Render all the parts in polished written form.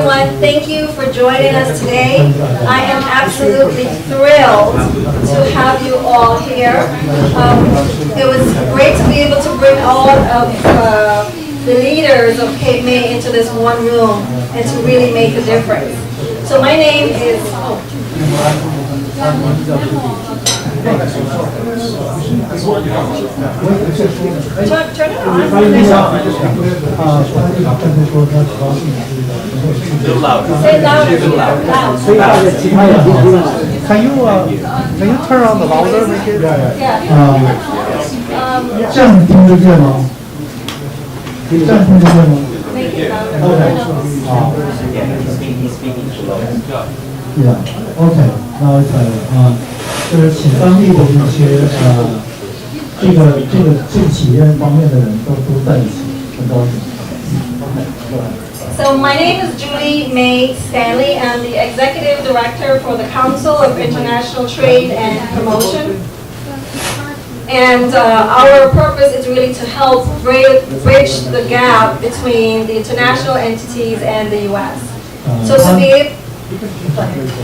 everyone. Thank you for joining us today. I am absolutely thrilled to have you all here. It was great to be able to bring all of the leaders of Cape May into this one room and to really make a difference. So my name is... Turn it on. Say louder. Can you turn on the louder? Yeah. 这样听得见吗？这样听得见吗？ Make it louder. Yeah. Okay. Now it's better. 就是请当地的一些这个企业方面的人都在一起，很高兴。So my name is Julie May Stanley. I'm the Executive Director for the Council of International Trade and Promotion. And our purpose is really to help bridge the gap between the international entities and the U.S. So to be able...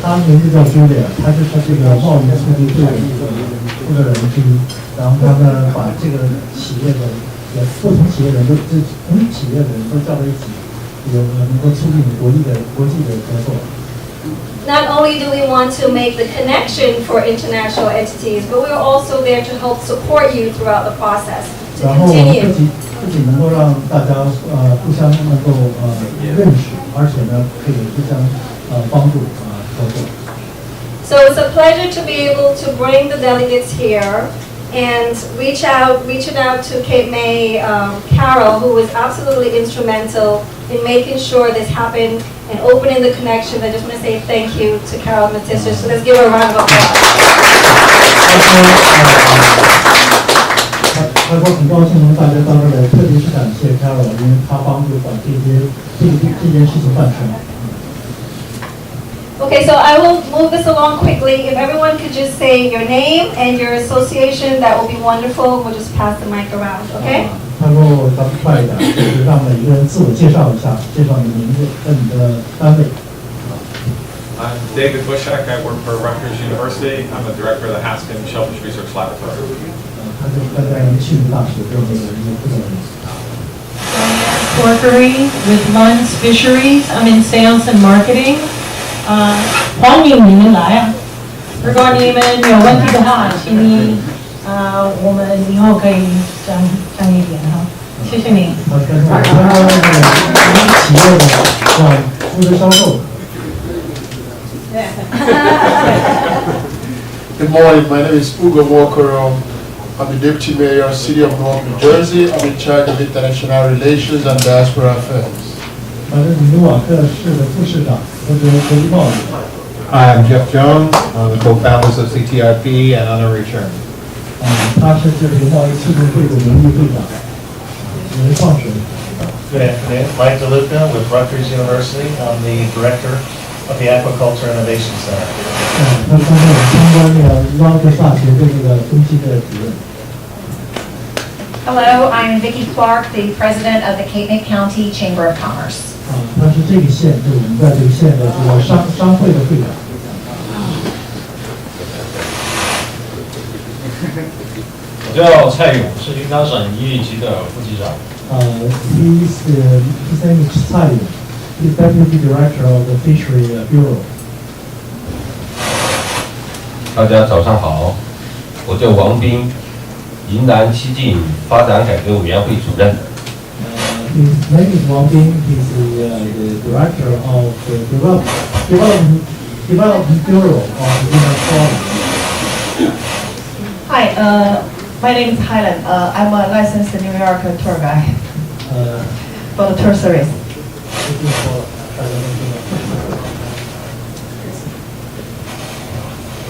他名字叫 Julia， 他是这个贸易促进会的一个负责人之一，然后他呢把这个企业的不同企业人都同一企业的人都叫在一起，能够促进国际的合作。Not only do we want to make the connection for international entities, but we're also there to help support you throughout the process to continue. 不仅能够让大家互相能够认识，而且呢可以互相帮助合作。So it's a pleasure to be able to bring the delegates here and reaching out to Cape May Carol, who was absolutely instrumental in making sure this happened and opening the connections. I just want to say thank you to Carol and the sisters. So let's give her a round of applause. 他说很高兴能大家到这里，特别是感谢 Carol， 因为他帮助把这件事情办成。Okay, so I will move this along quickly. If everyone could just say your name and your association, that will be wonderful. We'll just pass the mic around, okay? 他说咱们快一点，就是让每个人自我介绍一下，介绍你的名字和你的单位。I'm David Bushak. I work for Rutgers University. I'm the director of the Haskin Shellfish Research Laboratory. 他就在去年大学的一个负责人。Porkery with Lund's Fisheries. I'm in sales and marketing. 欢迎你们来啊！如果你们有问题的话，请你我们以后可以讲一点哈。谢谢你。他跟企业的负责销售。Good morning. My name is Ugo Walker. I'm the Deputy Mayor, City of Newark, New Jersey. I'm in charge of international relations and diaspora affairs. Hi, I'm Jeff Jones. I'm the co-founders of CTIP and Honorary Chairman. Good afternoon. Mike DeLuca with Rutgers University. I'm the director of the Aquaculture Innovation Center. Hello, I'm Vicki Clark, the president of the Cape May County Chamber of Commerce. 他是这个县，就我们在这个县的这个商会的会长。我叫蔡勇，是云南省一运局的副局长。His name is Tsai. He's deputy director of the Fishery Bureau. 大家早上好，我叫王斌，云南西进发展改革委员会主任。His name is Wang Bing. He's the director of the development bureau of the Yunnan province. Hi, my name is Helen. I'm a licensed New York tour guide for the tour service.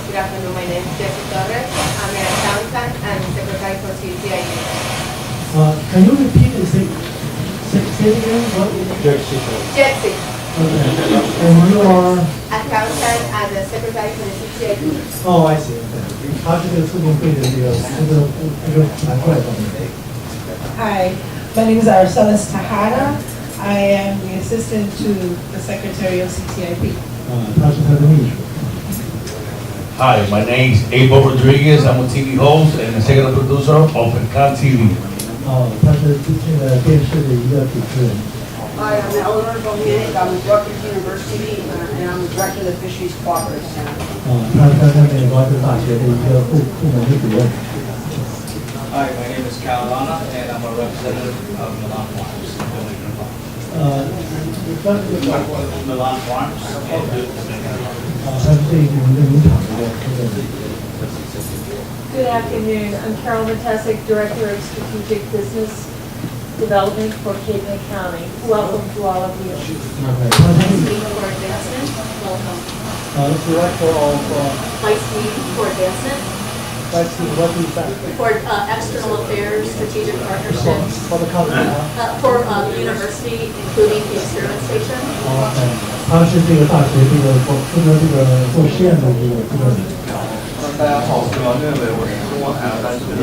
Good afternoon. My name is Jessica Torres. I'm an accountant and secretary for CTIP. Can you repeat it? Say it again. What? Jessica. Okay. And you are? Accountant and the secretary for the CTIP. Oh, I see. 他是这个促进会的这个难怪方面。 Hi, my name is Arcelis Tejada. I am the assistant to the secretary of CTIP. 他是他的秘书。 Hi, my name is Abel Rodriguez. I'm a TV host and executive producer of Open TV. 他是这个电视的一个主持人。 Hi, I'm Eleanor Bohannon. I'm with Rutgers University, and I'm the director of the Fisheries Cooperative Center. 他是美国大学的一个部门的主任。 Hi, my name is Carolina, and I'm a representative of Milan Farms. Milan Farms. 他是这一个农场的这个。 Good afternoon. I'm Carol Matesic, Director of Strategic Business Development for Cape May County. Welcome to all of you. Director of Vice Lead for Advancement. What is that? For External Affairs, Strategic Partnerships. For the company. For the university, including the experiment station. 他是这个大学这个负责这个做实验的这个。 大家好，我是王政伟，我是中国海洋大学的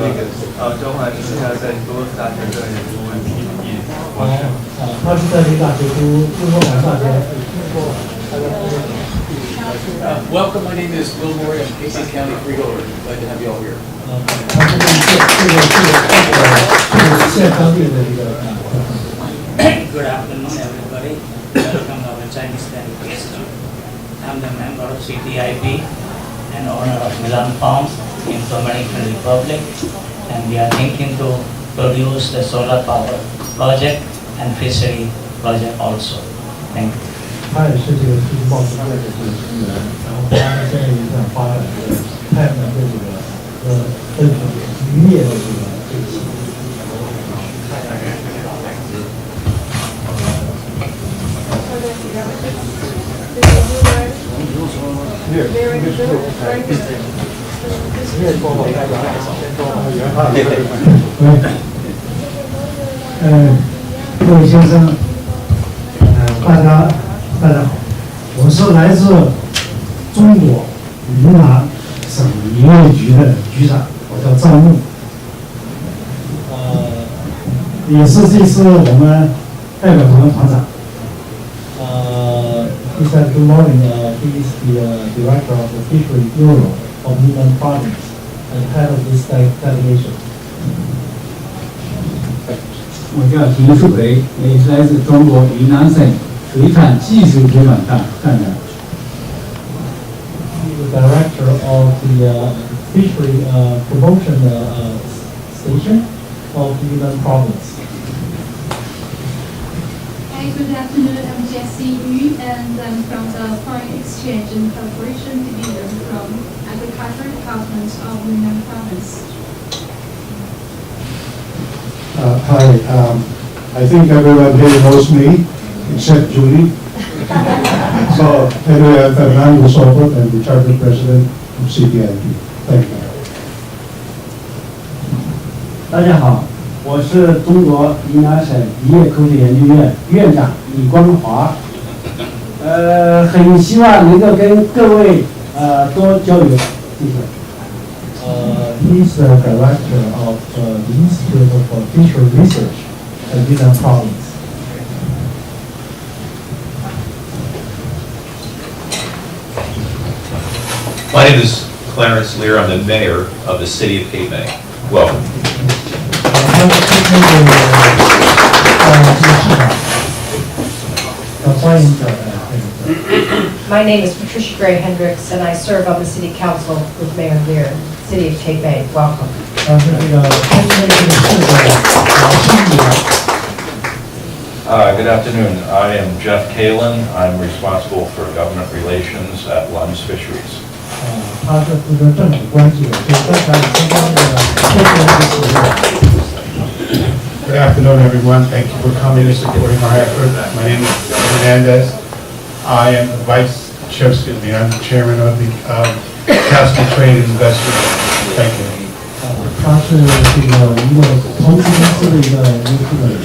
交换生，现在在多伦多大学这里读PhD。他是在这个大学读中国海洋大学。Welcome, my name is Bill Morey. I'm Casey County Freeholder. Glad to have you all here. 他是这个县当地的这个。Good afternoon, everybody. Welcome to our Chinese delegation. I'm the member of CTIP and owner of Milan Farms in Dominican Republic, and we are thinking to produce the solar power project and fishery project also. Thank you. 他也是这个出去报资料的这个成员，然后他现在也想发展这个太阳能的这个渔业的这个企业。 各位先生，大家好，我是来自中国云南省林业局的局长，我叫赵木。也是这次我们代表团团长。He said good morning. He is the director of the Fisheries Bureau of Yunnan Province and head of this delegation. 我叫田树培，也是来自中国云南省水产技术推广站站长。 He is the director of the fishery promotion station of Yunnan Province. Hi, good afternoon. I'm Jessie Yu, and I'm from the Foreign Exchange and Cooperation Division from Agriculture Department of Yunnan Province. Hi, I think everyone here knows me except Julie. So anyway, I'm Fernando Soto, and the Charter President of CTIP. Thank you. 大家好，我是中国云南省渔业科学研究院院长李光华。很希望能够跟各位多交流，谢谢。He's the director of the Institute of Fishery Research at Yunnan Province. My name is Clarence Lear. I'm the mayor of the city of Cape May. Welcome. My name is Patricia Gray Hendricks, and I serve on the City Council with Mayor Lear, City of Cape May. Welcome. Good afternoon. I am Jeff Kalin. I'm responsible for government relations at Lunds Fisheries. 他是负责政府关系的，就刚才你刚刚的Good afternoon, everyone. Thank you for coming and supporting our effort. My name is Hernandez. I am the I'm the chairman of the Castle Trade and Investment. Thank you. 他是这个一个投资公司的一个优秀的人。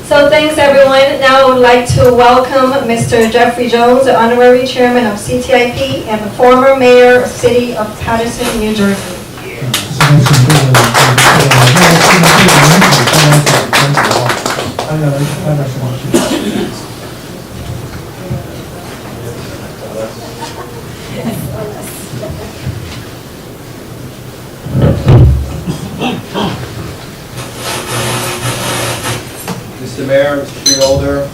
So thanks everyone. Now I would like to welcome Mr. Jeffrey Jones, the honorary chairman of CTIP and the former mayor of the city of Paterson, New Jersey. 现在请这个拍点什么？ Mr. Mayor, Mr. Freeholder,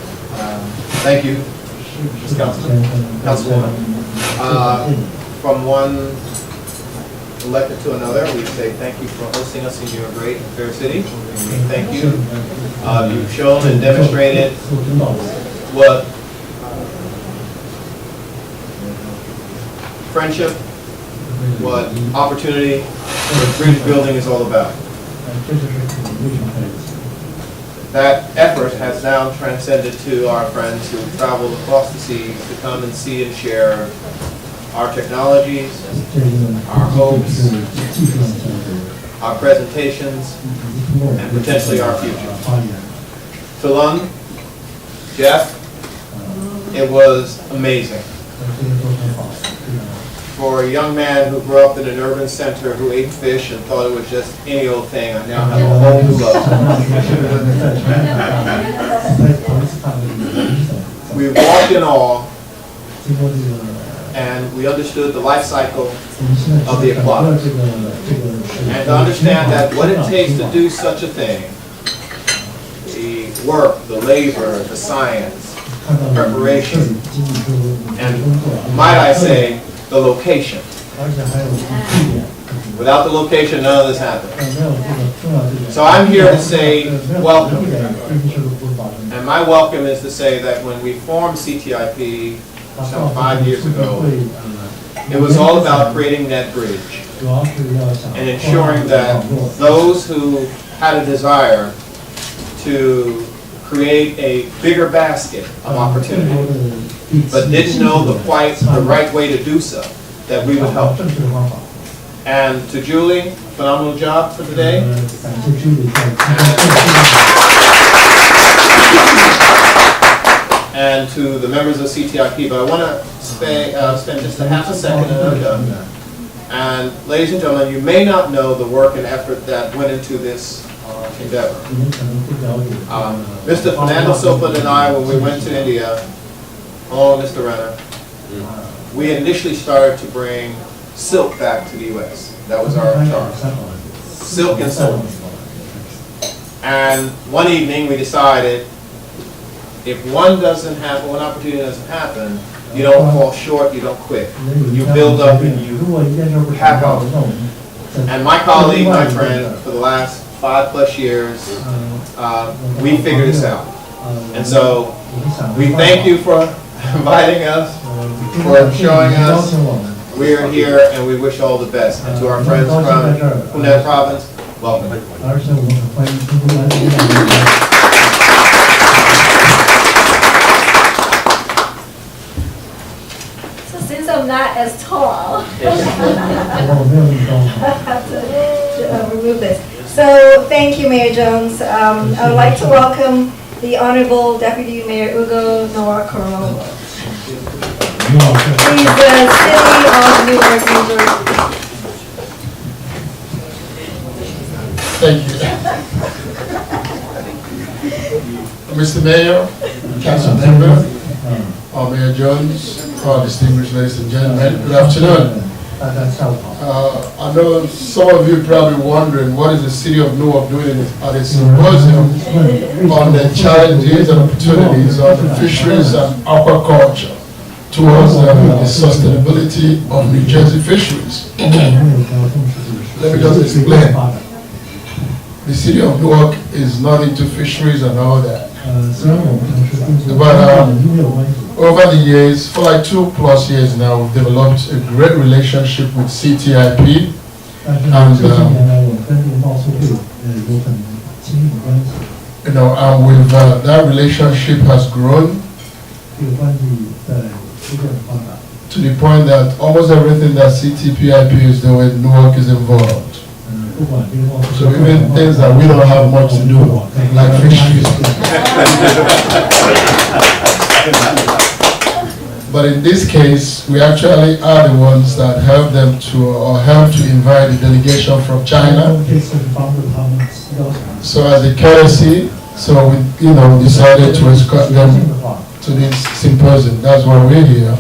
thank you, Ms. Councilwoman. From one elected to another, we say thank you for hosting us in your great and fair city. Thank you. You've shown and demonstrated what friendship, what opportunity, what bridge building is all about. That effort has now transcended to our friends who traveled across the seas to come and see and share our technologies, our hopes, our presentations, and potentially our future. To Lung, Jeff, it was amazing. For a young man who grew up in an urban center who ate fish and thought it was just any old thing, I now have a whole new love. We walked in awe and we understood the life cycle of the aquatics. And to understand that what it takes to do such a thing, the work, the labor, the science, the preparation, and might I say, the location. Without the location, none of this happens. So I'm here to say welcome. And my welcome is to say that when we formed CTIP some 5 years ago, it was all about creating that bridge and ensuring that those who had a desire to create a bigger basket of opportunity but didn't know the right way to do so, that we would help. And to Julie, phenomenal job for today. And to the members of CTIP, but I want to spend just a half a second and I'm done. And ladies and gentlemen, you may not know the work and effort that went into this endeavor. Mr. Fernando Silva and I, when we went to India, Mr. Renner, we initially started to bring silk back to the U.S. That was our charge. Silk and silk. And one evening we decided if one opportunity doesn't happen, you don't fall short, you don't quit. You build up and you hack out. And my colleague, my friend, for the last 5+ years, we figured this out. And so we thank you for inviting us, for showing us we are here, and we wish all the best. And to our friends from Pune Province, welcome. So since I'm not as tall, I have to remove this. So thank you, Mayor Jones. I would like to welcome the Honorable Deputy Mayor Ugo Noah-Corona. He's the City of Newark, New Jersey. Thank you. Mr. Mayor, Council Member, Mayor Jones, distinguished ladies and gentlemen, good afternoon. I know some of you probably wondering what is the City of Newark doing at a symposium on the challenges and opportunities of the fisheries and aquaculture towards the sustainability of New Jersey fisheries. Let me just explain. The City of Newark is not into fisheries and all that. But over the years, for like 2+ years now, we've developed a great relationship with CTIP, and with that relationship has grown to the point that almost everything that CTIP is doing, Newark is involved. So even things that we don't have much to do, like fisheries. But in this case, we actually are the ones that help them to invite the delegation from China. So as a courtesy, So we, decided to escort them to this symposium. That's why we're here.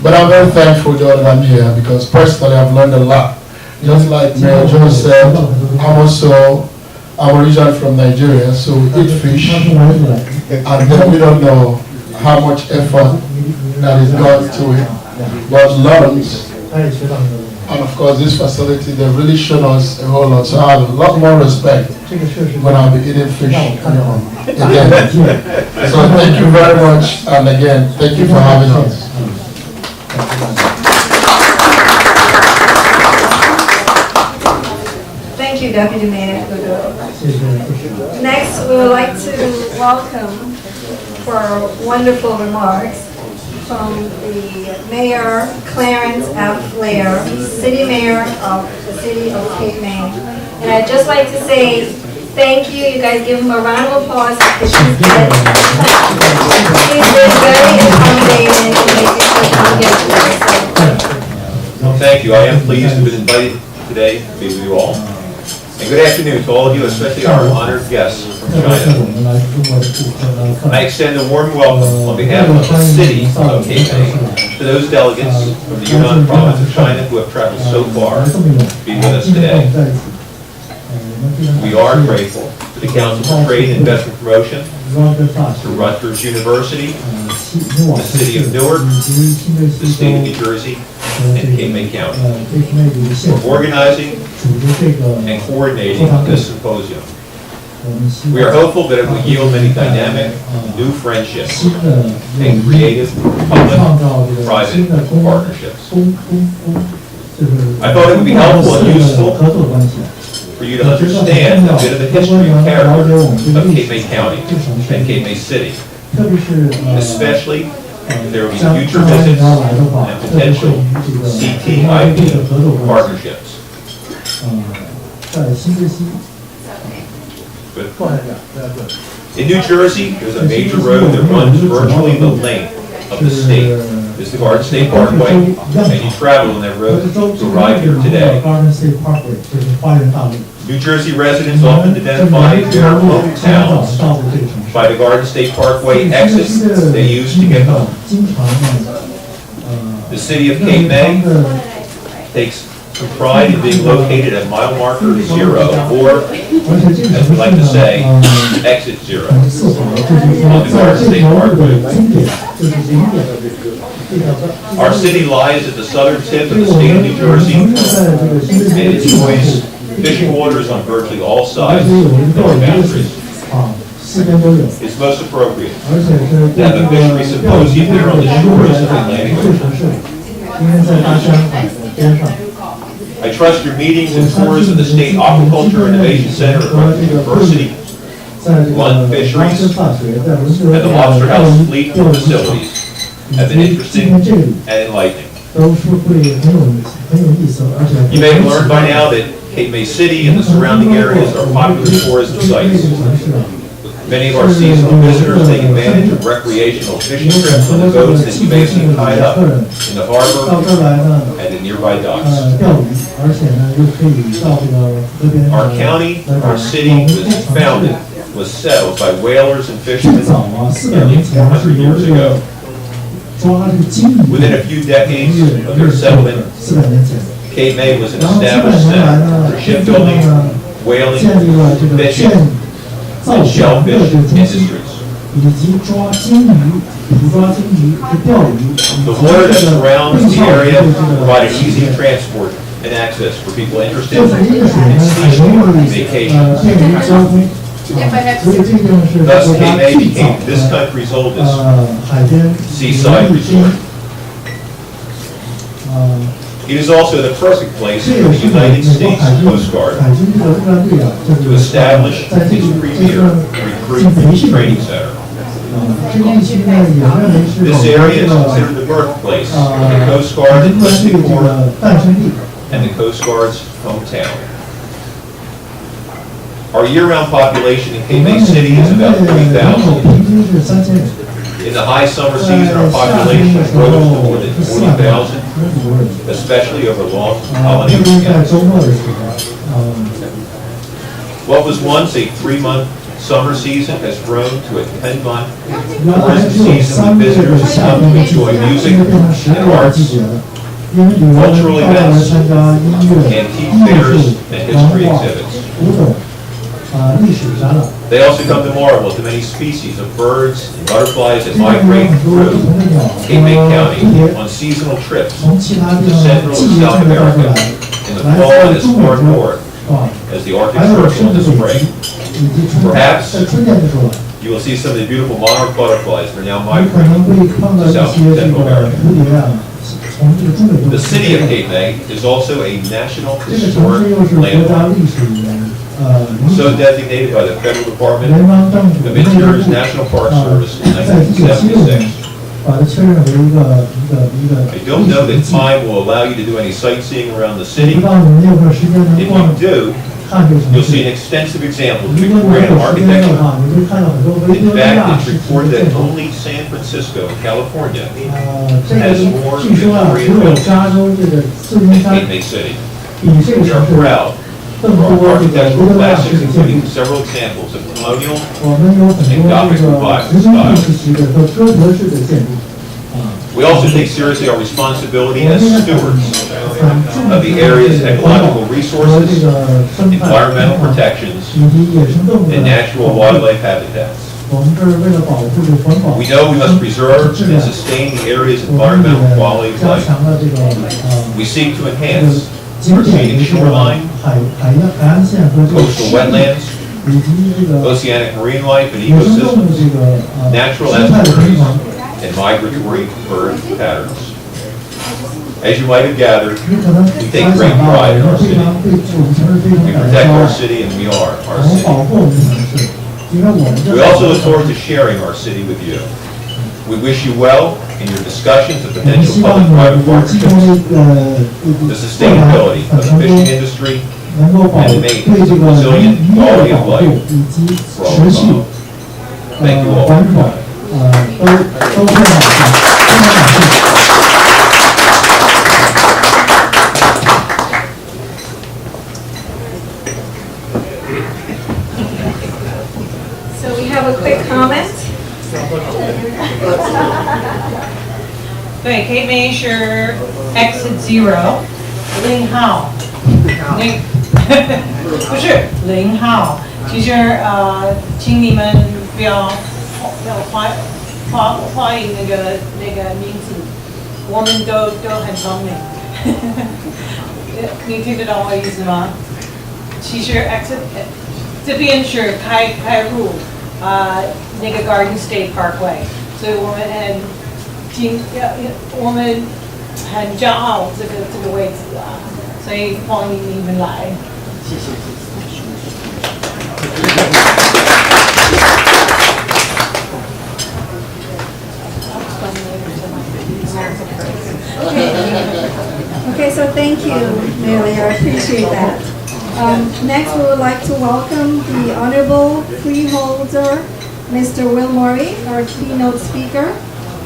But I'm very thankful that I'm here because personally I've learned a lot. Just like Mayor Jones said, I'm originally from Nigeria, so we eat fish, and then we don't know how much effort that is gone to it. But lunch, and of course this facility, they really shown us a whole lot. So I have a lot more respect when I'll be eating fish again. So thank you very much, and again, thank you for having us. Thank you, Deputy Mayor Goodall. Next, we would like to welcome for wonderful remarks from the Mayor Clarence F. Blair, City Mayor of the City of Cape May. And I'd just like to say thank you. You guys give him a round of applause because he's been very accommodating and making sure we get together. Thank you. I am pleased to have been invited today to be with you all. And good afternoon to all of you, especially our honored guests from China. I extend a warm welcome on behalf of the city of Cape May to those delegates from the Yunnan province of China who have traveled so far to be with us today. We are grateful to the Council for Trade and Investment Promotion, to Rutgers University, the City of Newark, the State of New Jersey, and Cape May County for organizing and coordinating this symposium. We are hopeful that it will yield many dynamic, new friendships and creative public-private partnerships. I thought it would be helpful and useful for you to understand a bit of the history and character of Cape May County and Cape May City, especially if there will be future visits and potential CTIP partnerships. In New Jersey, there's a major road that runs virtually the length of the state. It's the Garden State Parkway, and you travel on that road to arrive here today. New Jersey residents often identify their hometowns by the Garden State Parkway exits they use to get home. The city of Cape May takes some pride in being located at mile marker 0, or, as we like to say, exit 0, on the Garden State Parkway. Our city lies at the southern tip of the state of New Jersey, and it enjoys fishing waters on virtually all sides of the boundaries. It's most appropriate to have a fishery symposium there on the shores of the Atlantic Ocean. I trust your meetings and tours of the State Aquaculture Innovation Center at Rutgers University, Lund Fisheries, and the Lobster House Fleet facilities have been interesting and enlightening. You may have learned by now that Cape May City and the surrounding areas are popular tourism sites. Many of our seasonal visitors take advantage of recreational fishing trips on the boats that you may have seen tied up in the harbor and in nearby docks. Our county, our city was settled by whalers and fishermen nearly 400 years ago. Within a few decades of their settlement, Cape May was an established center for shipbuilding, whaling, fishing, and shellfish industries. The water that surrounds the area provided easy transport and access for people interested in seashore vacations. Thus, Cape May became this country's oldest seaside resort. It is also the perfect place for the United States Coast Guard to establish its premier recruit training center. This area is considered the birthplace of the Coast Guard Enlisted Corps and the Coast Guard's hometown. Our year-round population in Cape May City is about 3,000. In the high summer season, our population grows to more than 40,000, especially over long holiday weekends. What was once a 3-month Summer season has grown to a 10-month tourism season with visitors who come to enjoy music and arts, cultural events, antique fairs, and history exhibits. They also come to marvel at the many species of birds and butterflies that migrate through Cape May County on seasonal trips to Central and South America in the fall and as far north as the Arctic Circle in the spring. Perhaps you will see some of the beautiful monarch butterflies that are now migrating to South and Central America. The city of Cape May is also a National Historic Landmark, so designated by the Federal Department of Interior's National Park Service in 1976. I don't know that time will allow you to do any sightseeing around the city. If you do, you'll see an extensive example of Victorian architecture. In fact, it's reported that only San Francisco, California, has more Victorian buildings than Cape May City. We are proud of our architectural classics, including several examples of colonial and Gothic revival styles. We also take seriously our responsibility as stewards of the area's ecological resources, environmental protections, and natural wildlife habitats. We know we must preserve and sustain the area's environmental quality of life. We seek to enhance our scenic shoreline, coastal wetlands, oceanic marine life and ecosystems, natural estuaries, and migratory bird patterns. As you might have gathered, we take great pride in our city. We protect our city and we are our city. We also look forward to sharing our city with you. We wish you well in your discussions of potential public-private partnerships, the sustainability of the fishing industry, and the maintenance of resilient quality of life for all involved. Thank you all for your time. So we have a quick comment. 对 ，Cape May 是 Exit Zero 0号，不是0号。其实请你们不要怀疑那个名字，我们都很聪明。你听得懂我意思吗？其实 Exit 这边是开入那个 Garden State Parkway， 所以我们很骄傲这个位置啊，所以欢迎你们来，谢谢。Okay, so thank you, Mary. I appreciate that. Next, we would like to welcome the Honorable Freeholder, Mr. Will Morey, our keynote speaker.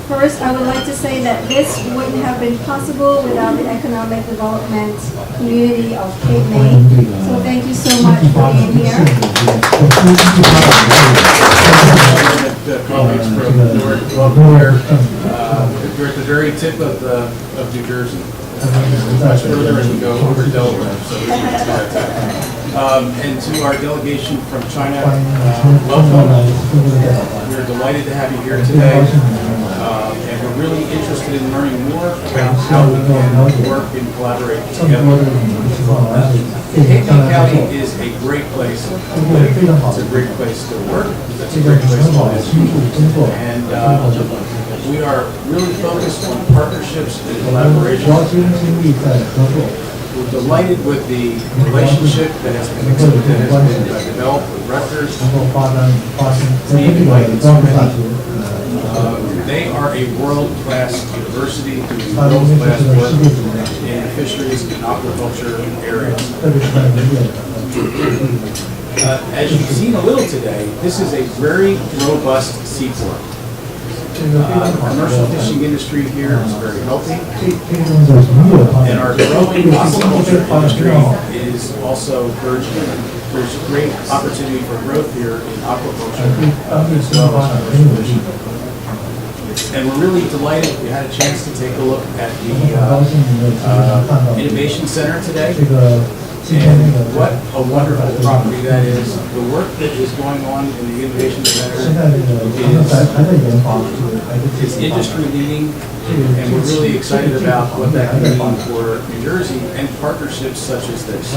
First, I would like to say that this wouldn't have been possible without the economic development community of Cape May. So thank you so much for being here. Colleagues from North, welcome here. We're at the very tip of New Jersey. Much further as we go over Delaware. So and to our delegation from China, welcome. We're delighted to have you here today. And we're really interested in learning more about how we can work and collaborate together. Cape May County is a great place to live. It's a great place to work. It's a great place to live. And we are really focused on partnerships and collaboration. We're delighted with the relationship that has been developed with Rutgers. They are a world-class university doing world-class work in fisheries and aquaculture areas. As you've seen a little today, this is a very robust seaport. The commercial fishing industry here is very healthy, and our growing aquaculture industry is also burgeoning. there's great opportunity for growth here in aquaculture as well as commercial fishing. And we're really delighted we had a chance to take a look at the Innovation Center today. And what a wonderful property that is. The work that is going on in the Innovation Center is industry leading, and we're really excited about what that can mean for New Jersey and partnerships such as this.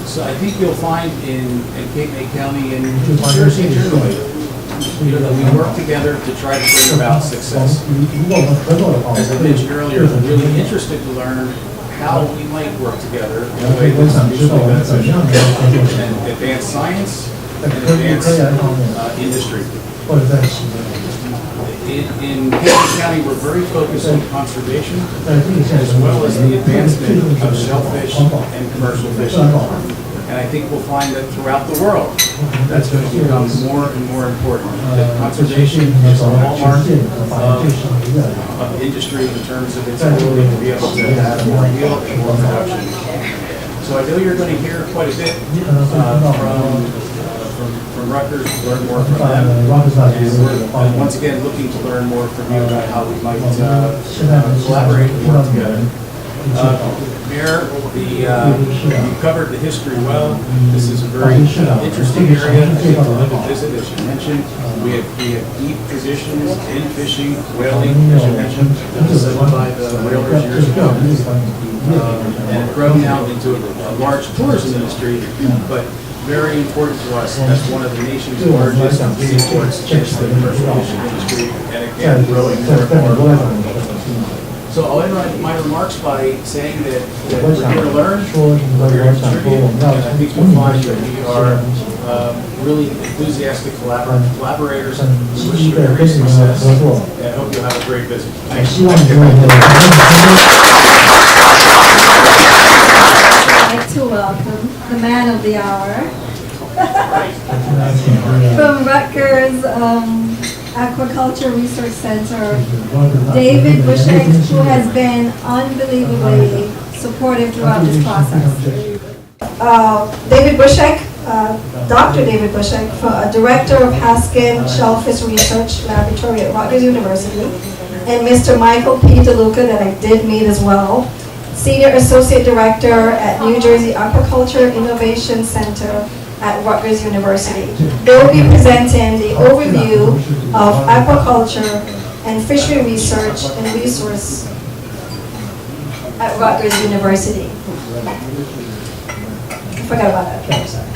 So I think you'll find in Cape May County and New Jersey generally, that we work together to try to bring about success. As I mentioned earlier, we're really interested to learn how we might work together in a way that's mutually beneficial and advance science and advance industry. In Cape May County, we're very focused on conservation as well as the advancement of shellfish and commercial fishing. And I think we'll find that throughout the world, that's going to become more and more important. That conservation is a hallmark of industry in terms of its ability to be able to have more yield and more production. So I know you're going to hear quite a bit from Rutgers, learn more from them. And we're once again looking to learn more from you about how we might collaborate and work together. Mayor, you covered the history well. This is a very interesting area to visit, as you mentioned. We have deep positions in fishing, whaling, as you mentioned. That was set by the whalers years ago. And grown now into a large tourism industry, but very important to us as one of the nation's largest seaports in the commercial fishing industry, and again, growing more and more. So I'll end my remarks by saying that we're here to learn, we're here to contribute, and I think you'll find that we are really enthusiastic collaborators. We wish you great success, and I hope you'll have a great visit. Thank you. I'd like to welcome the man of the hour from Rutgers Aquaculture Research Center, David Bushek, who has been unbelievably supportive throughout this process. David Bushek, Dr. David Bushek, Director of Haskin Shellfish Research Laboratory at Rutgers University, and Mr. Michael P. DeLuca, that I did meet as well, Senior Associate Director at New Jersey Aquaculture Innovation Center at Rutgers University. They will be presenting the overview of aquaculture and fishery research and resource at Rutgers University. I forgot about that. Okay, sorry.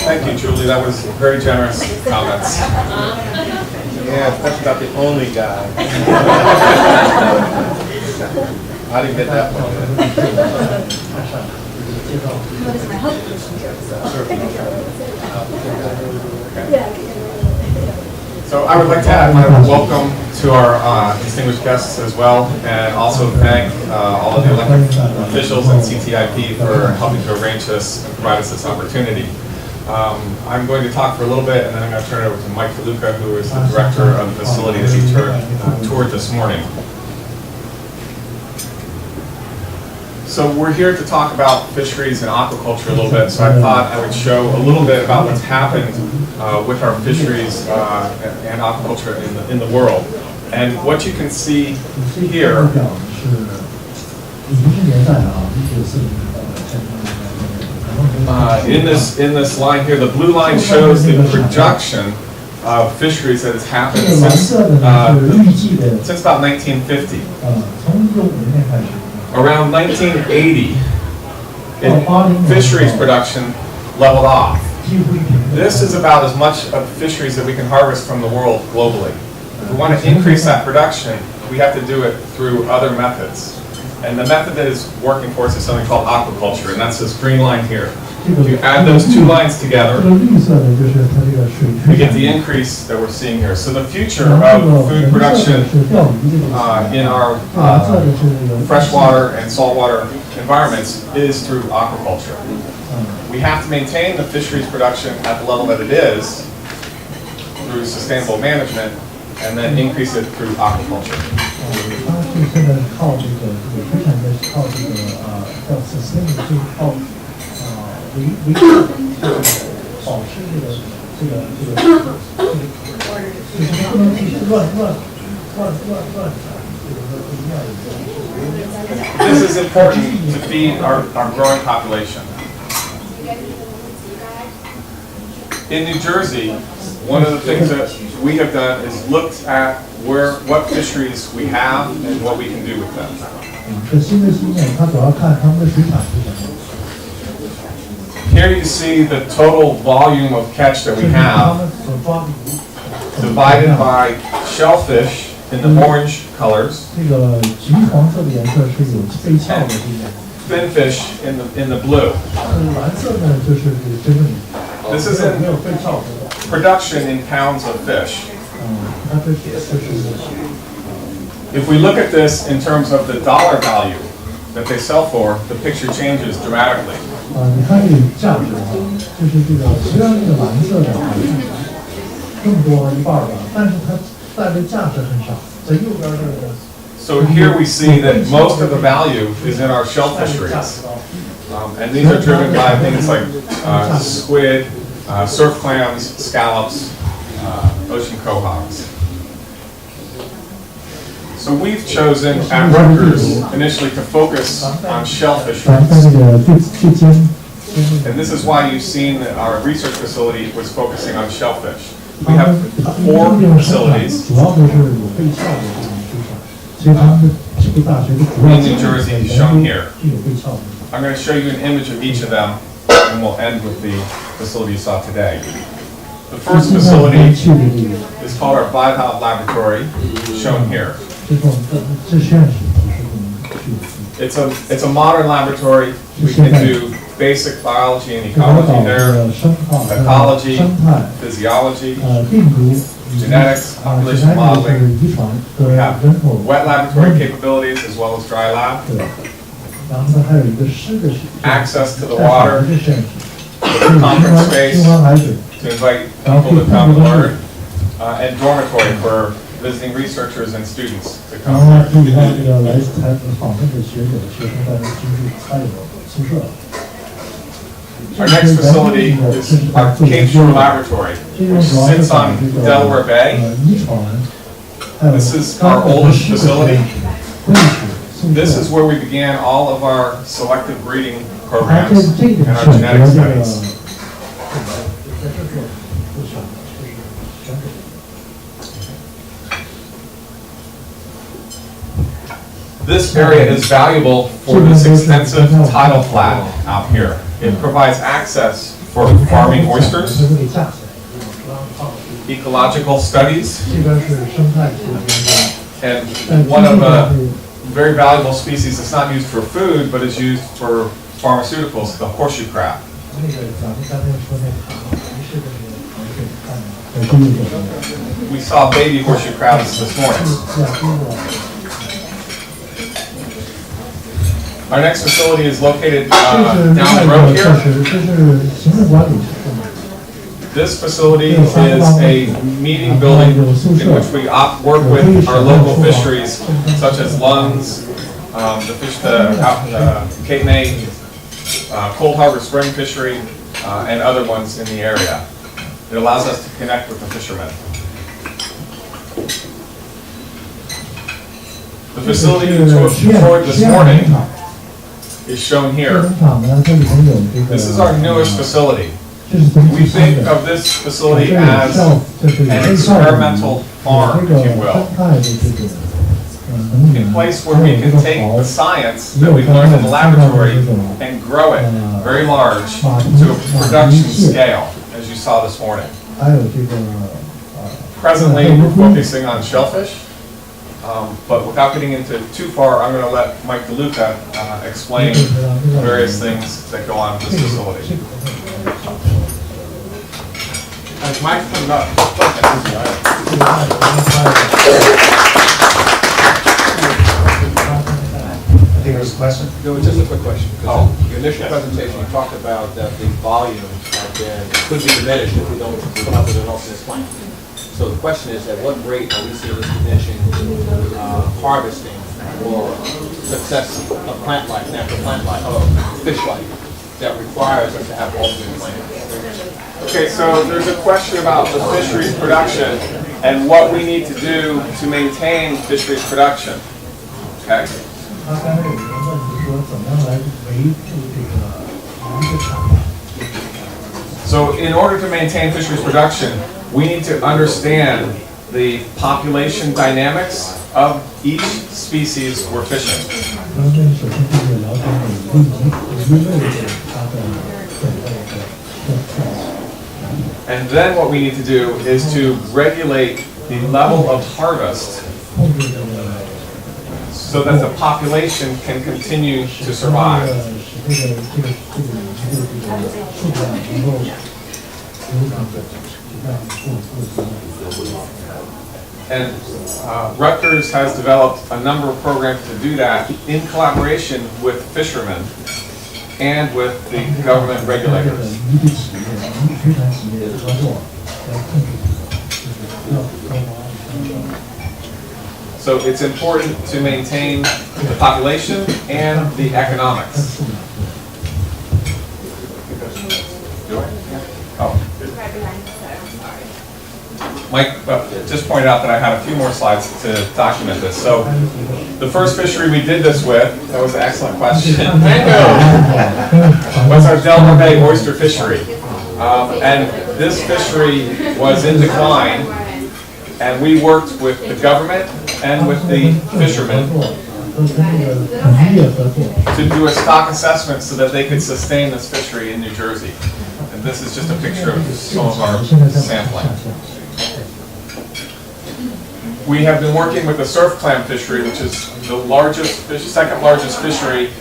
Thank you, Julie. That was very generous comments. Yeah, especially about the only guy. I didn't get that one. So I would like to add my welcome to our distinguished guests as well, and also thank all of the elected officials and CTIP for helping to arrange this and provide us this opportunity. I'm going to talk for a little bit, and then I'm going to turn it over to Mike DeLuca, who is the director of the facility that he toured this morning. So we're here to talk about fisheries and aquaculture a little bit, so I thought I would show a little bit about what's happened with our fisheries and aquaculture in the world. And what you can see here in this line here, the blue line shows the production of fisheries that has happened since about 1950. Around 1980, fisheries production leveled off. This is about as much of fisheries that we can harvest from the world globally. If we want to increase that production, we have to do it through other methods. And the method that is working for us is something called aquaculture, and that's this green line here. If you add those two lines together, we get the increase that we're seeing here. So the future of food production in our freshwater and saltwater environments is through aquaculture. We have to maintain the fisheries production at the level that it is, through sustainable management, and then increase it through aquaculture. 它是现在靠这个非常的靠这个叫 sustain 就是靠维持保持这个就是不能去乱。This is important to feed our growing population. In New Jersey, one of the things that we have done is looked at what fisheries we have and what we can do with them. 这新的经验，它主要看他们的水产是什么。 Here you see the total volume of catch that we have divided by shellfish in the orange colors, 这个橘黄色的颜色是有被壳的这个。 finfish in the blue. 蓝色呢就是真正 This is in production in pounds of fish. If we look at this in terms of the dollar value that they sell for, the picture changes dramatically. 你看这个价值就是这个，虽然这个蓝色的更多一半吧，但是它带来价值很少。在右边这个。 So here we see that most of the value is in our shell fisheries. And these are driven by things like squid, surf clams, scallops, ocean quahogs. So we've chosen at Rutgers initially to focus on shell fisheries. And this is why you've seen that our research facility was focusing on shellfish. We have 4 facilities in New Jersey shown here. I'm going to show you an image of each of them, and we'll end with the facility you saw today. The first facility is called our bivalve laboratory, shown here. It's a modern laboratory. We can do basic biology and ecology there, ecology, physiology, genetics, population modeling. We have wet laboratory capabilities as well as dry lab. Access to the water, the conference space to invite people to come and learn, and dormitory for visiting researchers and students to come. Our next facility is our Cape Shore Laboratory, which sits on Delaware Bay. This is our oldest facility. This is where we began all of our selective breeding programs and our genetic studies. This area is valuable for this extensive tidal flat out here. It provides access for farming oysters, ecological studies, and one of the very valuable species that's not used for food but is used for pharmaceuticals, the horseshoe crab. We saw baby horseshoe crabs this morning. Our next facility is located down the road here. This facility is a meeting building in which we work with our local fisheries, such as Lunds, the Cape May, Cold Harbor Spring Fishery, and other ones in the area. It allows us to connect with the fishermen. The facility you toured this morning is shown here. This is our newest facility. We think of this facility as an experimental farm, if you will. A place where we can take the science that we've learned in the laboratory and grow it very large to a production scale, as you saw this morning. Presently, we're focusing on shellfish. But without getting into too far, I'm going to let Mike DeLuca explain the various things that go on with this facility. Mike, coming up. I think there's a question. No, just a quick question. Oh, your initial presentation, you talked about that the volume could be diminished if we don't come up with an alternate plan. So the question is, at what rate are we seeing this condition harvesting or success of plant life, natural plant life, fish life, that requires us to have alternate plants? Okay, so there's a question about the fisheries production and what we need to do to maintain fisheries production. Okay? 他刚才有一个问题说，怎么样来维护这个鱼的产量？ So in order to maintain fisheries production, we need to understand the population dynamics of each species we're fishing. 那么首先就是了解每个鱼类的它的种类的特色。 And then what we need to do is to regulate the level of harvest so that the population can continue to survive. And Rutgers has developed a number of programs to do that in collaboration with fishermen and with the government regulators. So it's important to maintain the population and the economics. Oh. Mike just pointed out that I had a few more slides to document this. So the first fishery we did this with, that was an excellent question, was our Delaware Bay oyster fishery. And this fishery was in decline, and we worked with the government and with the fishermen to do a stock assessment so that they could sustain this fishery in New Jersey. And this is just a picture of some of our sampling. We have been working with the surf clam fishery, which is the largest, second largest fishery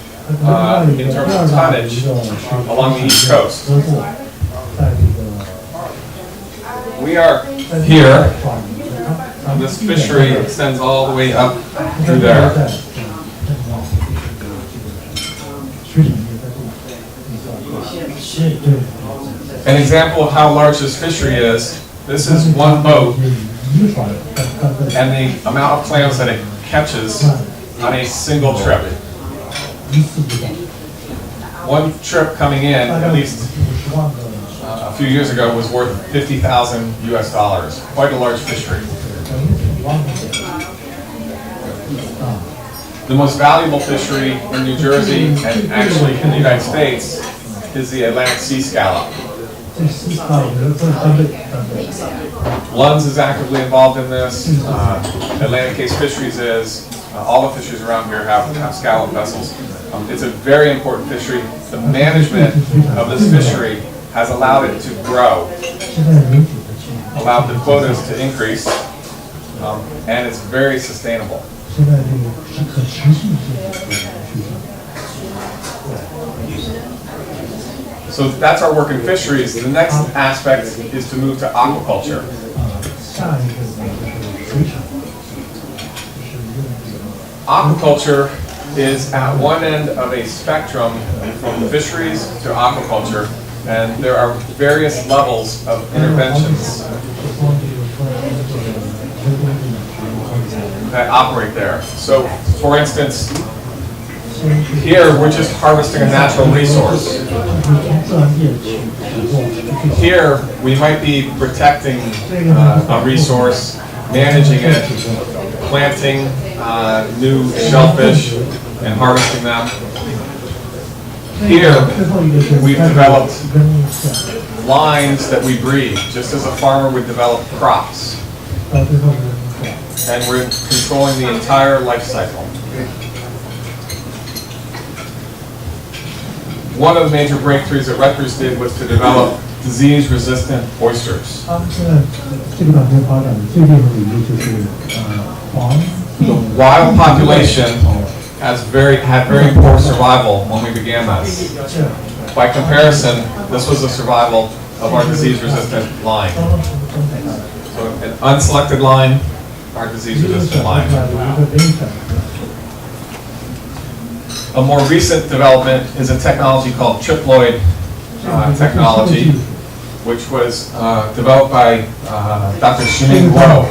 in terms of tonnage along the East Coast. We are here. This fishery extends all the way up through there. An example of how large this fishery is, this is one boat, and the amount of clams that it catches on a single trip. One trip coming in, at least a few years ago, was worth $50,000 US. Quite a large fishery. The most valuable fishery in New Jersey, and actually in the United States, is the Atlantic sea scallop. Lunds is actively involved in this. Atlantic Case Fisheries is. All the fisheries around here have scallop vessels. It's a very important fishery. The management of this fishery has allowed it to grow, allowed the quotas to increase, and it's very sustainable. So that's our work in fisheries. The next aspect is to move to aquaculture. Aquaculture is at one end of a spectrum from fisheries to aquaculture, and there are various levels of interventions that operate there. So, for instance, here we're just harvesting a natural resource. Here we might be protecting a resource, managing it, planting new shellfish and harvesting them. Here we've developed lines that we breed, just as a farmer would develop crops. And we're controlling the entire life cycle. One of the major breakthroughs that Rutgers did was to develop disease-resistant oysters. The wild population had very poor survival when we began this. By comparison, this was the survival of our disease-resistant line. So an unselected line, our disease-resistant line. A more recent development is a technology called triploid technology. which was developed by Dr. Xining Guo.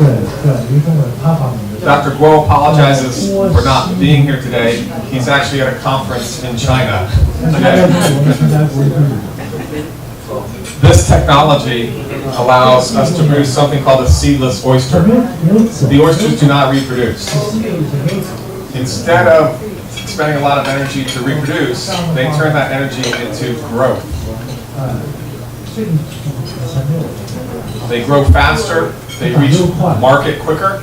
Dr. Guo apologizes for not being here today. He's actually at a conference in China today. This technology allows us to produce something called a seedless oyster. The oysters do not reproduce. Instead of spending a lot of energy to reproduce, they turn that energy into growth. They grow faster, they reach market quicker.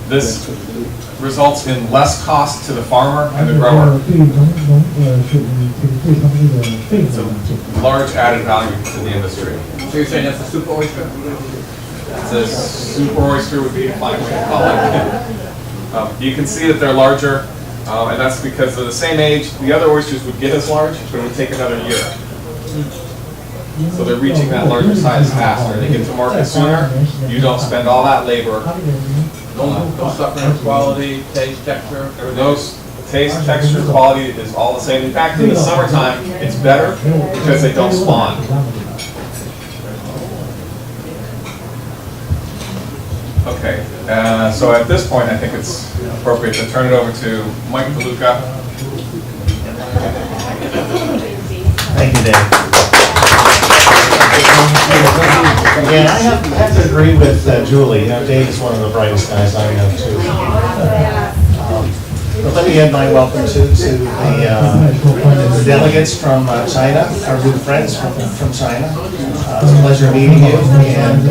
This results in less cost to the farmer and the grower. It's a large added value to the industry. So you're saying that's a super oyster? It's a super oyster would be a fine way to call it. You can see that they're larger, and that's because they're the same age. The other oysters would get as large, but it would take another year. So they're reaching that larger size faster. They get to market sooner. You don't spend all that labor. Don't suffer in quality, taste, texture. Those taste, texture, quality is all the same. In fact, in the summertime, it's better because they don't spawn. Okay, so at this point, I think it's appropriate to turn it over to Mike DeLuca. Thank you, Dave. Yeah, I have to agree with Julie. Dave is one of the brightest guys I know, too. But let me add my welcome to the delegates from China, our good friends from China. It's a pleasure meeting you and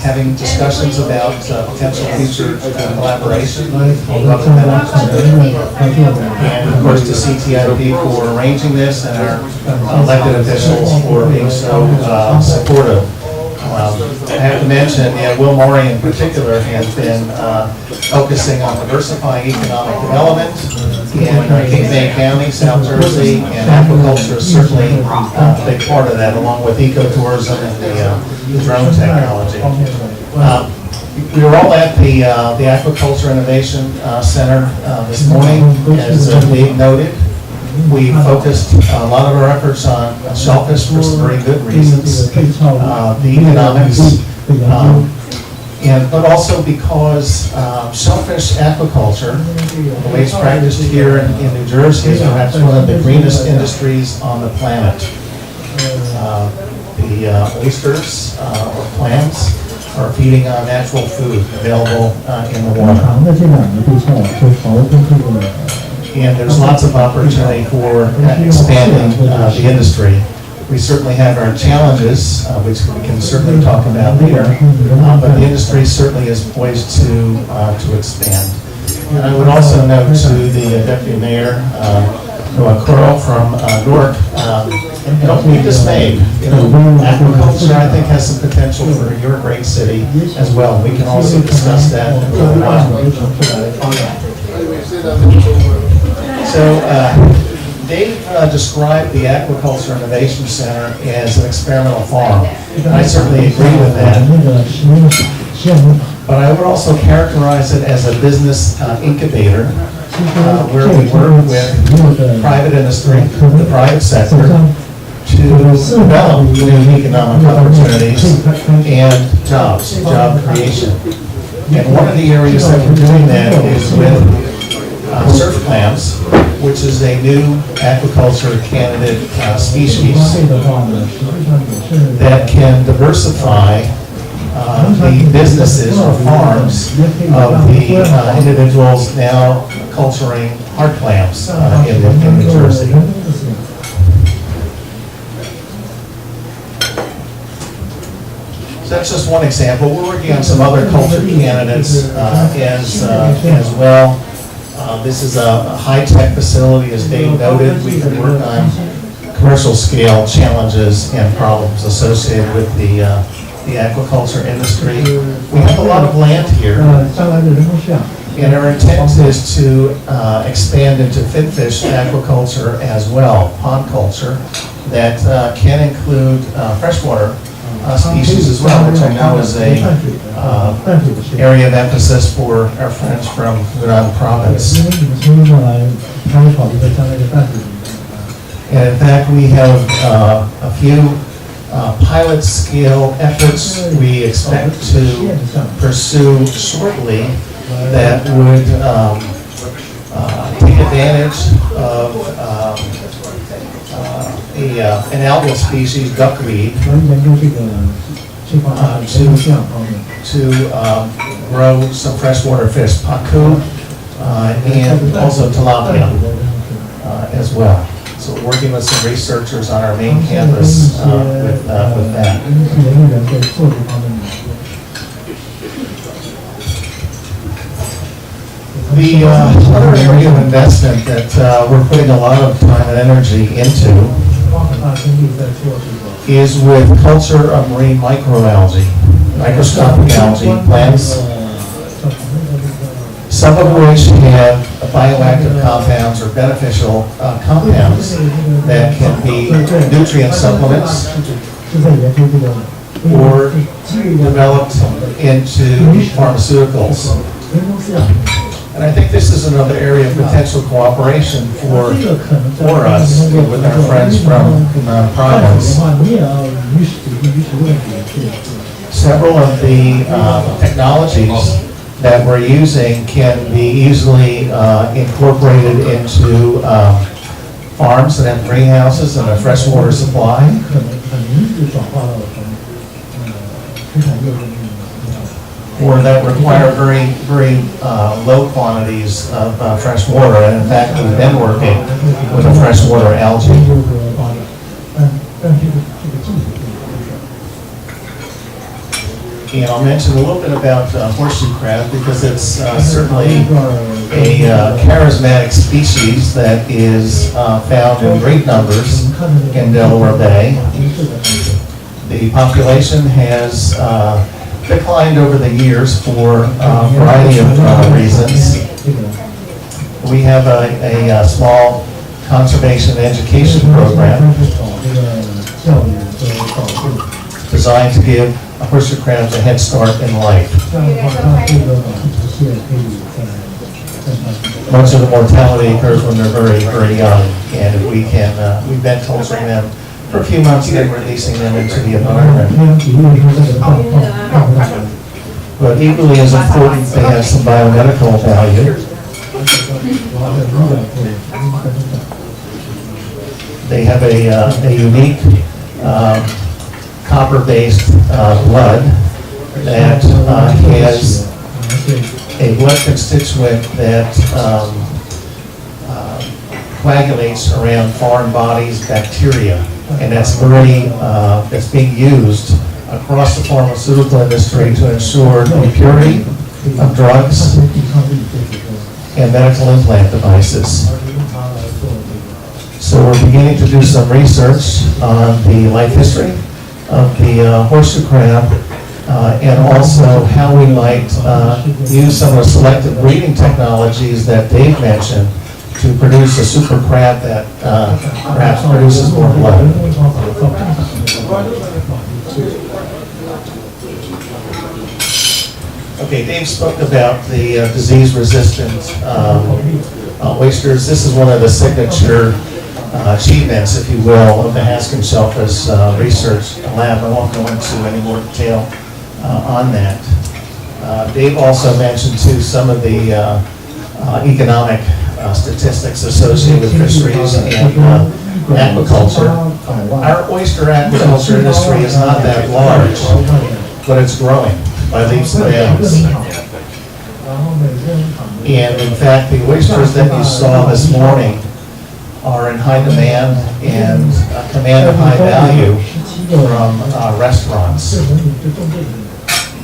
having discussions about potential future collaboration. And of course to CTIP for arranging this and our elected officials for being so supportive. I have to mention, Will Morey in particular has been focusing on diversifying economic development in Cape May County, South Jersey, and aquaculture is certainly a big part of that, along with ecotourism and the drone technology. We were all at the Aquaculture Innovation Center this morning, as Dave noted. We focused a lot of our efforts on shellfish for some very good reasons, the economics, but also because shellfish aquaculture, the way it's practiced here in New Jersey, is perhaps one of the greenest industries on the planet. The oysters or clams are feeding on natural food available in the water. And there's lots of opportunity for expanding the industry. We certainly have our challenges, which we can certainly talk about later, but the industry certainly is poised to expand. And I would also note to the Deputy Mayor, Noah Curl from Newark, don't be dismayed. Aquaculture, I think, has some potential for your great city as well. We can also discuss that in a little while. So Dave described the Aquaculture Innovation Center as an experimental farm, and I certainly agree with that. But I would also characterize it as a business incubator, where we work with private industry, the private sector, to develop new economic opportunities and jobs, job creation. And one of the areas that we're doing that is with surf clams, which is a new aquaculture candidate species that can diversify the businesses or farms of the individuals now culturing hard clams in New Jersey. So that's just one example. We're working on some other culture candidates as well. This is a high-tech facility, as Dave noted. We can work on commercial scale challenges and problems associated with the aquaculture industry. We have a lot of land here, and our intent is to expand into finfish aquaculture as well, pond culture, that can include freshwater species as well, which I know is a area of emphasis for our friends from Hunan province. And in fact, we have a few pilot scale efforts we expect to pursue shortly that would take advantage of an algal species, duckweed, to grow some freshwater fish, pacu, and also tilapia as well. So we're working with some researchers on our main campus with that. The other area of investment that we're putting a lot of time and energy into is with culture of marine microalgae, microscopic algae plants, some of which have bioactive compounds or beneficial compounds that can be nutrient supplements or developed into pharmaceuticals. And I think this is another area of potential cooperation for us with our friends from Providence. Several of the technologies that we're using can be easily incorporated into farms that have greenhouses and a freshwater supply. Or that require very, very low quantities of fresh water. And in fact, we've been working with a freshwater algae. And I'll mention a little bit about horseshoe crab because it's certainly a charismatic species that is found in great numbers in Delaware Bay. The population has declined over the years for a variety of reasons. We have a small conservation education program designed to give horseshoe crabs a head start in life. Much of the mortality occurs when they're very, very young, and if we can, we've been culturing them for a few months and then releasing them into the environment. But equally as important, they have some biomedical value. They have a unique copper-based blood that has a blood constituent that coagulates around foreign bodies, bacteria, and that's being used across the pharmaceutical industry to ensure the purity of drugs and medical implant devices. So we're beginning to do some research on the life history of the horseshoe crab and also how we might use some of the selective breeding technologies that Dave mentioned to produce a super crab that perhaps produces more blood. Okay, Dave spoke about the disease-resistant oysters. This is one of the signature achievements, if you will, of the Haskin Shellfish Research Lab. I won't go into any more detail on that. Dave also mentioned too some of the economic statistics associated with fisheries and aquaculture. Our oyster aquaculture industry is not that large, but it's growing by leaps and bounds. And in fact, the oysters that you saw this morning are in high demand and command a high value from restaurants.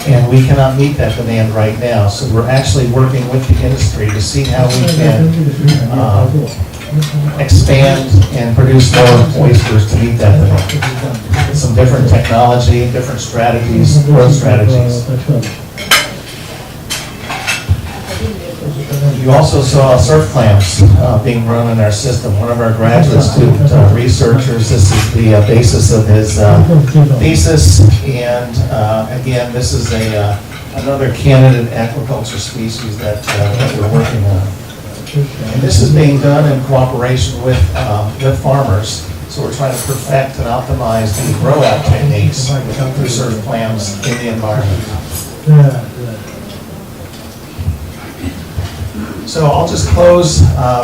And we cannot meet that demand right now, so we're actually working with the industry to see how we can expand and produce more oysters to meet that demand. Some different technology, different strategies, growth strategies. You also saw surf clamps being run in our system. One of our graduate student researchers, this is the basis of his thesis, and again, this is another candidate aquaculture species that we're working on. And this is being done in cooperation with farmers. So we're trying to perfect and optimize the grow-out techniques to preserve clams in the environment. So I'll just close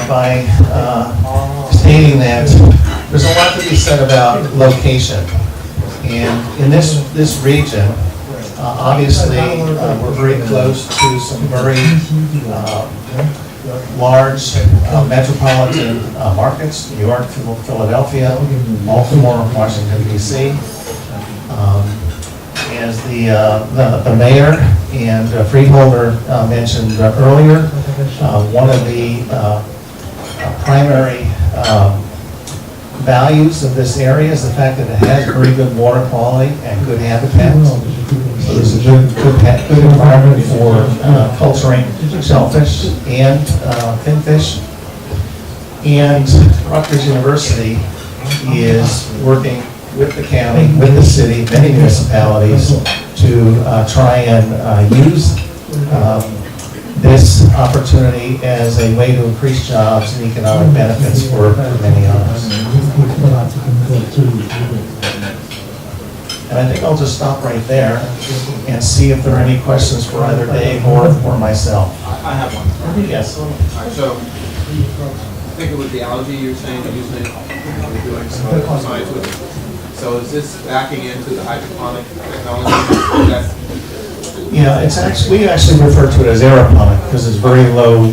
by stating that there's a lot to be said about location. And in this region, obviously, we're very close to some very large metropolitan markets: New York, Philadelphia, Baltimore, Washington, D.C. As the mayor and freeholder mentioned earlier, one of the primary values of this area is the fact that it has very good water quality and good habitat. So there's a good environment for culturing shellfish and finfish. And Rutgers University is working with the county, with the city, many municipalities to try and use this opportunity as a way to increase jobs and economic benefits for many others. And I think I'll just stop right there and see if there are any questions for either Dave or myself. I have one. Yes. All right, so I think it was the algae you're saying you're using, you're doing some science with it. So is this backing into the hydroponic technology? Yeah, it's actually, we actually refer to it as aeroponic because it's very low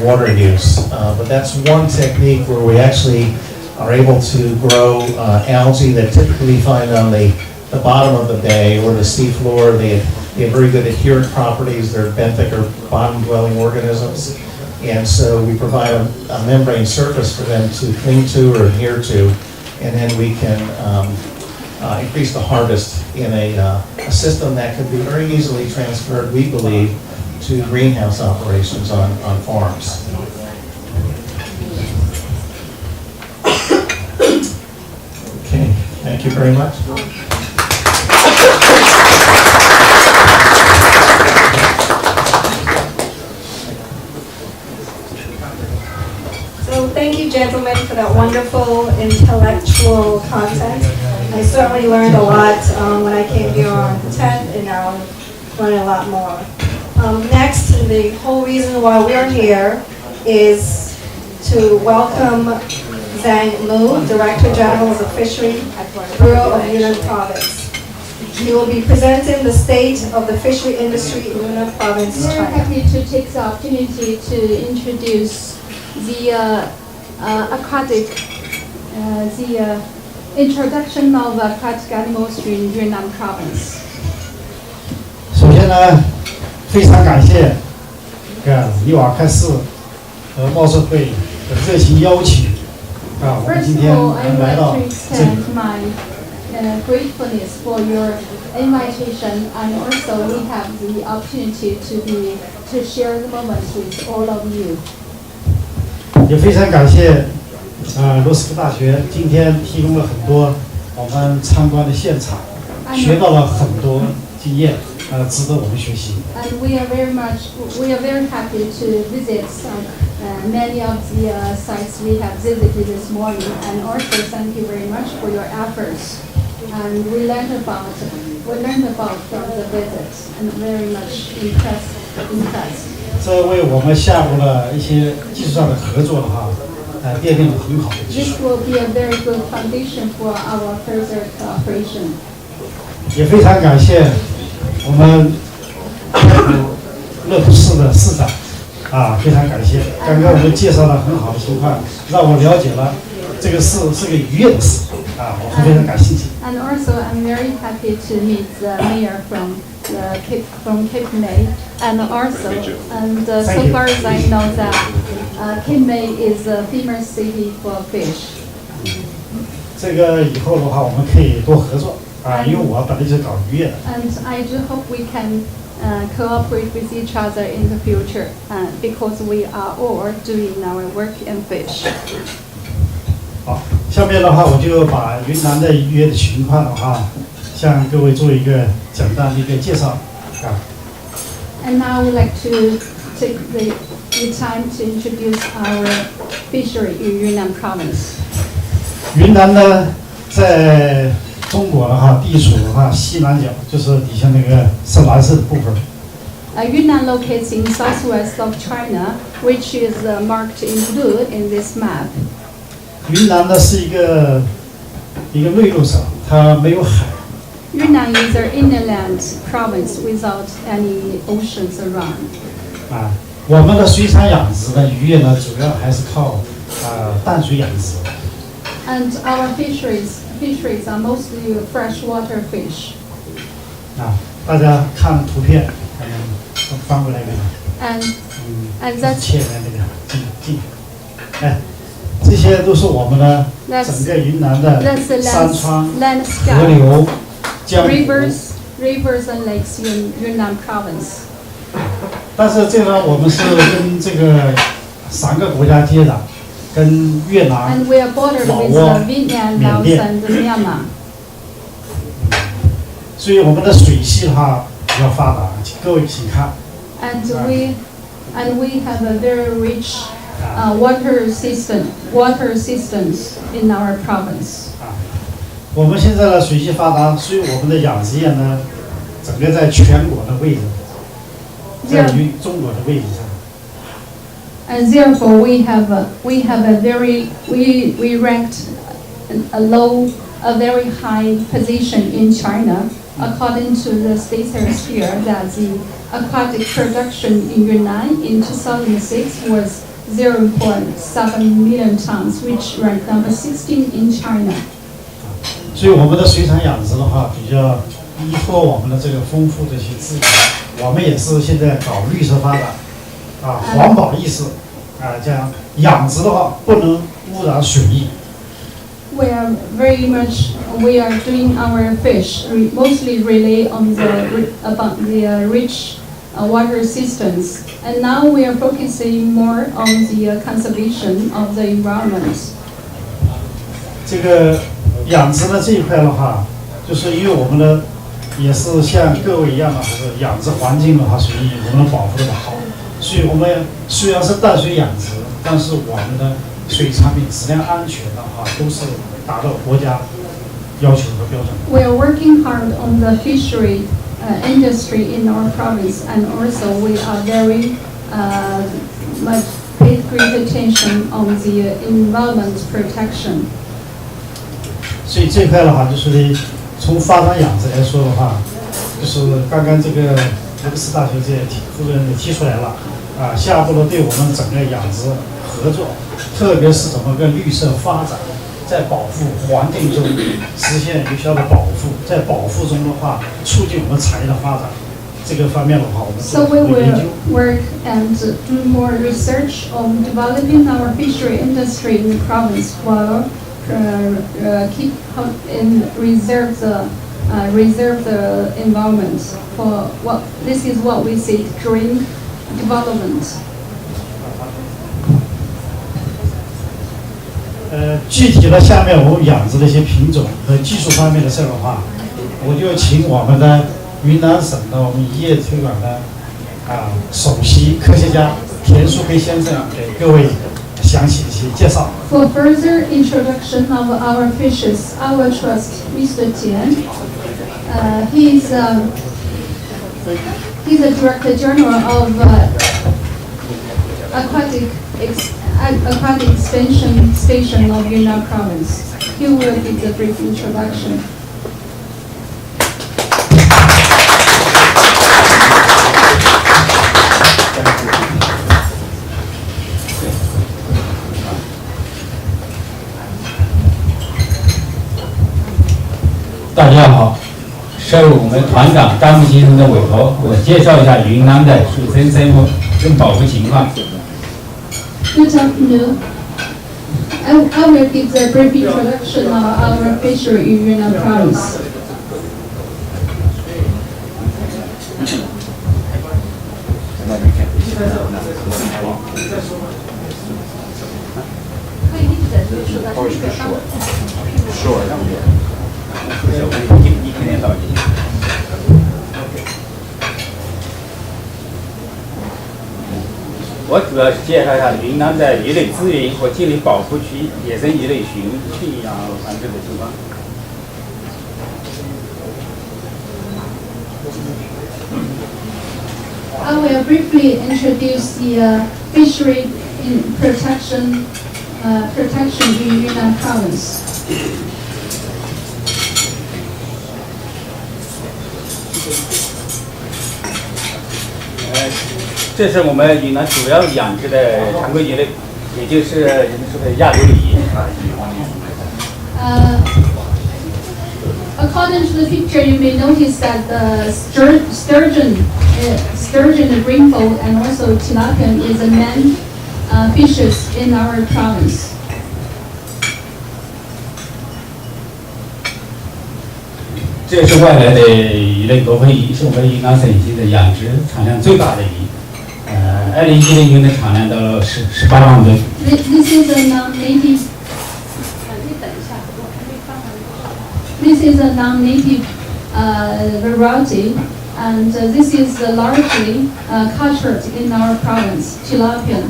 water use. But that's one technique where we actually are able to grow algae that typically you find on the bottom of the bay or the seafloor. They have very good adherent properties. They're benthic or bottom-dwelling organisms. And so we provide a membrane surface for them to cling to or adhere to, and then we can increase the harvest in a system that could be very easily transferred, we believe, to greenhouse operations on farms. Okay, thank you very much. So thank you, gentlemen, for that wonderful intellectual content. I certainly learned a lot when I came here on the 10th, and now I'm learning a lot more. Next, the whole reason why we're here is to welcome Zhang Mu, Director General of the Fisheries Bureau of Yunnan Province. He will be presenting the state of the fishery industry in Yunnan Province, China. China. We're happy to take the opportunity to introduce the aquatic, the introduction of aquatic animals in Yunnan Province. 首先呢，非常感谢伊瓦开市和贸社会的热情邀请我们 First 今 of 天 all, I 能来 would 到 like to 这里。 extend my gratefulness for your invitation, and also we have the opportunity to share the moment with all of you. 也非常感谢罗斯福大学今天提供了很多我们参观的现场，学到了很多经验，值得我们学习。 And we are very happy to visit many of the sites we have visited this morning, and also thank you very much for your efforts. And we learned about from the visit, and very much impressed. 这为我们下步的一些技术上的合作奠定了很好的基 This 础。 will be a very good foundation for our further cooperation. 也非常感谢我们乐普市的市长非常感谢。刚刚我们介绍了很好的情况，让我了解了这个市是个渔业的市我会非常感兴趣。 And also, I'm very happy to meet the mayor from Cape May, and also, and so far as I know that Cape May is a famous city for fish. 这个以后的话，我们可以多合作因为我本来就是搞渔业的。 And I do hope we can cooperate with each other in the future, because we are all doing our work in fish. 好，下面的话我就把云南的渔业的情况的话，向各位做一个简单的一个介绍And now I would like to take the it's time to introduce our fishery in Yunnan province. 云南呢，在中国的话，地处的话西南角，就是底下那个深蓝色的部分。Yunnan locates in southwest of China, which is marked in blue in this map. 云南呢是一个内陆省，它没有海。Yunnan is an inland province without any oceans around. 啊，我们的水产养殖的渔业呢，主要还是靠淡水养殖。And our fisheries are mostly freshwater fish. 啊，大家看图片，翻过来看。And that's 切的那个近，哎，这些都是我们的整个云南的山川、河流、江湖。Rivers and lakes in Yunnan province. 但是这个我们是跟这个3个国家接壤，跟越南、 And we are bordered 老 with 挝、 Vietnam, 缅 Laos 甸。 and Myanmar. 所以我们的水系的话比较发达，各位请看。And we have a very rich water systems in our province. 我们现在的水系发达，所以我们的养殖业呢，整个在全国的位置，在于中国的位置上。And therefore, we ranked a very high position in China, according to the Statosphere, that the aquatic production in Yunnan in 2006 was 0.7 million tons, which ranked number 16 in China. 所以我们的水产养殖的话，比较依托我们的这个丰富的一些资源，我们也是现在搞绿色发展，环保意识，这样养殖的话不能污染水域。We are doing our fish mostly rely on the rich water systems, and now we are focusing more on the conservation of the environment. 这个养殖的这一块的话，就是因为我们的也是像各位一样的，就是养殖环境的话，属于我们保护的好，所以我们虽然是淡水养殖，但是我们的水产品质量安全的话，都是达到国家要求和标准。We are working hard on the fishery industry in our province, and also we are very much pay great attention on the environment protection. 所以这块的话，就是从发展养殖来说的话，就是刚刚这个德克斯大学这些负责人也提出来了，下一步呢对我们整个养殖合作，特别是怎么个绿色发展，在保护环境中实现有效的保护，在保护中的话促进我们产业的发展，这个方面的话我们 So we will work and do more research on developing our fishery industry in the province while keep and reserve the environment for what this is what we say green development. 具体的下面我们养殖的一些品种和技术方面的事的话，我就请我们的云南省的我们渔业推广的首席科学家田树飞先生给各位详细的一些介绍。For further introduction of our fishes, I will trust Mr. Tian. He's the Director General of Aquatic Extension Station of Yunnan Province. He will give the brief introduction. 大家好，受我们团长张先生的委托，我介绍一下云南的水生生物跟保护情况。Good afternoon. I will give the brief introduction of our fishery in Yunnan Province. 我主要是介绍一下云南的鱼类资源和鲸类保护区、野生鱼类驯养繁殖的情况。I will briefly introduce the fishery protection in Yunnan province. 这是我们云南主要养殖的常规鱼类，也就是人们说的亚洲鲤。According to the picture, you may notice that the sturgeon, rainbow, and also tilapia is the main fishes in our province. 这是外来的鱼类多飞鱼，是我们云南省现在养殖产量最大的鱼。2010年的产量到了18万吨。This is a non-native. This is a non-native variety, and this is largely cultured in our province, tilapia.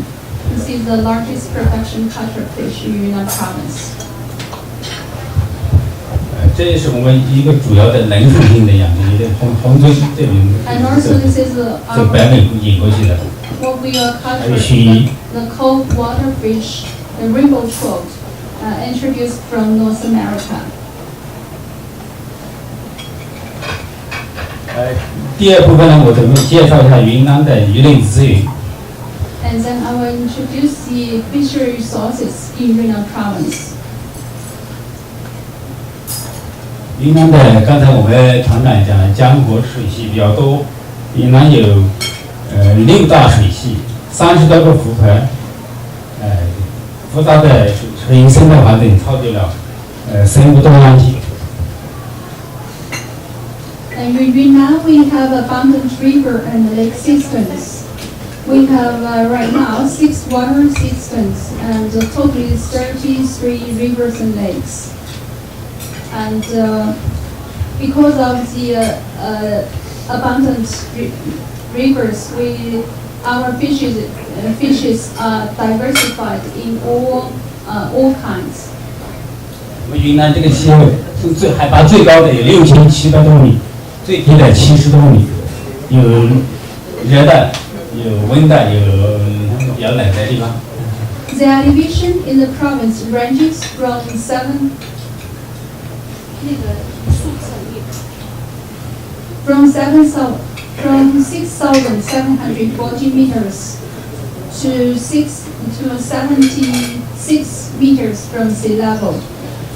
This is the largest production cultured fish in Yunnan province. 这也是我们一个主要的能属性的养殖鱼类，红嘴这边 And also this is 从北美引过去的。what we are culturing, the cold water fish, the rainbow trout, introduced from North America. 第二部分呢，我准备介绍一下云南的鱼类资源。And then I will introduce the fishery resources in Yunnan province. 云南的刚才我们团长讲了，江河水系比较多，云南有6大水系，30多个湖泊，复杂的水域生态环境造就了生物多样性。And in Yunnan, we have abundant river and lake systems. We have right now 6 water systems and totally 33 rivers and lakes. And because of the abundant rivers, our fishes are diversified in all kinds. 我们云南这个气候，海拔最高的有6700多米。最低的70多米，有热带，有温带，有比较冷的地方。The elevation in the province ranges from 6,740 meters to 76 meters from sea level.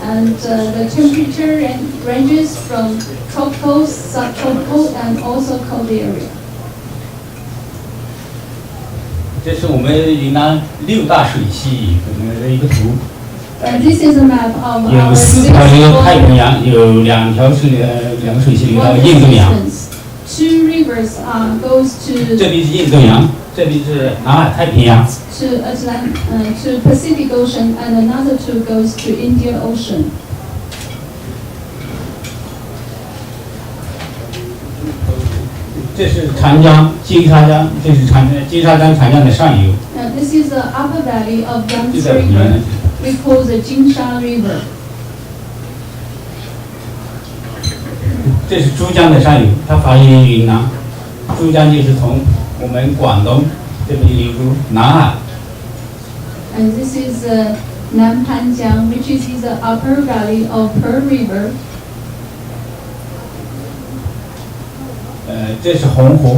And the temperature ranges from tropical, subtropical, and also cold area. 这是我们云南6大水系的一个图。And this is a map of 有 our 4条流太平洋，有2条是2个水系流到印度洋。Two rivers goes to 这边是印度洋，这边是南海太平洋。to Pacific Ocean, and another two goes to Indian Ocean. 这是长江、金沙江，这是金沙江、长江的上游。This is the upper valley of Yangtze River. We call the Jinsha River. 这是珠江的上游，它发源于云南。珠江就是从我们广东这边流入南海。And this is Nanpanjiang, which is the upper valley of Pearl River. 这是红河，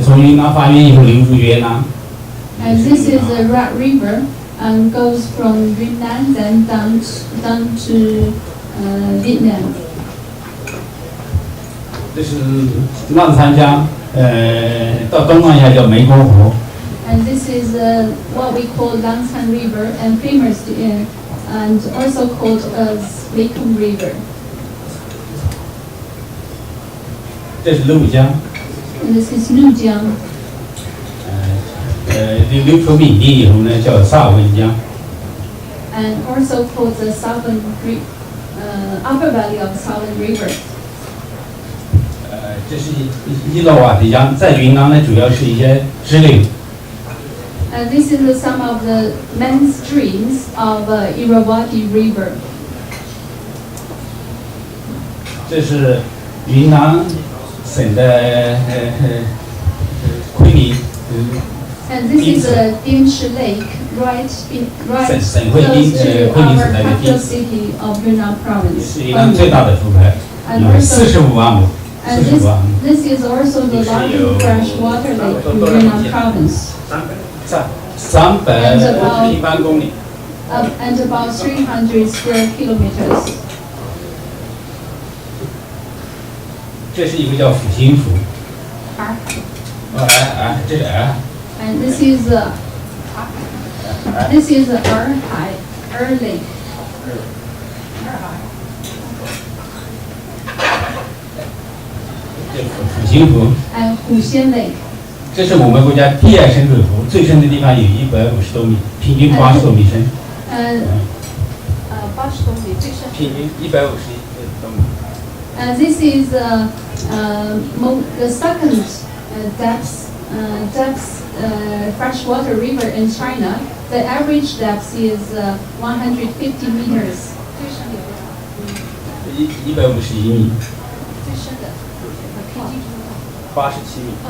从云南发源以后流入越南。And this is the Red River and goes from Yunnan then down to Vietnam. 这是浪沧江，到东南亚叫湄公河。And this is what we call Langshan River and famous and also called as Mekong River. 这是怒江。And this is Nujiang. 流出缅甸以后呢，叫萨文江。And also called the Southern upper valley of Southern River. 这是伊洛瓦底江，在云南呢，主要是一些支流， And this is some of the main streams of Irrawaddy River. 这是云南省的昆明。And this is a Dinshi Lake, right close to our capital city of Yunnan province. 是云南最大的浮排，有45万亩。 And this is also the largest freshwater lake in Yunnan province. 300平方公里。And about 300 square kilometers. 这是一个叫抚心湖。这是And this is Erhai Lake. 这抚心湖。And Huxian Lake. 这是我们国家第2深水湖，最深的地方有150多米，平均80多米深。80多米最深。平均150多米。This is the second depth freshwater river in China. The average depth is 150 meters. 151米。最深的87米。Oh,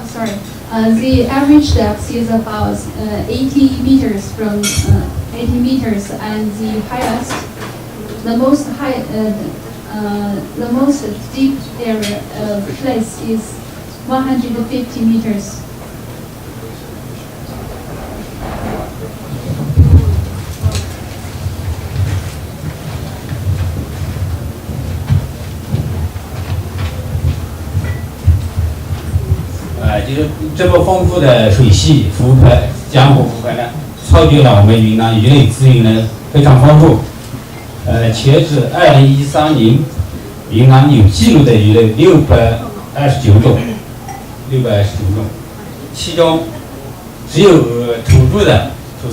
sorry. The average depth is about 80 meters from 80 meters, and the highest, the most deep area of place is 150 meters. 就是这么丰富的水系浮排江湖浮排呢，造就了我们云南鱼类资源呢非常丰富。截至2013年，云南有记录的鱼类629种，其中只有土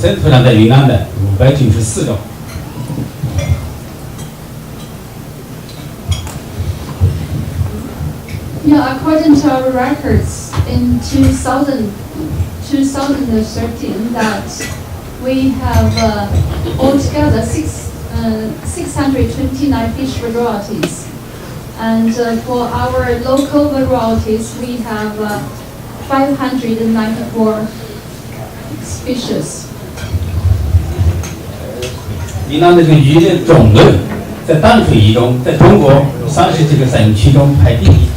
生土长在云南的594种。Yeah, according to our records, in 2013, that we have altogether 629 fish varieties, and for our local varieties, we have 594 species. 云南的这个鱼的种类，在淡水鱼中，在中国30几个省区中排第一。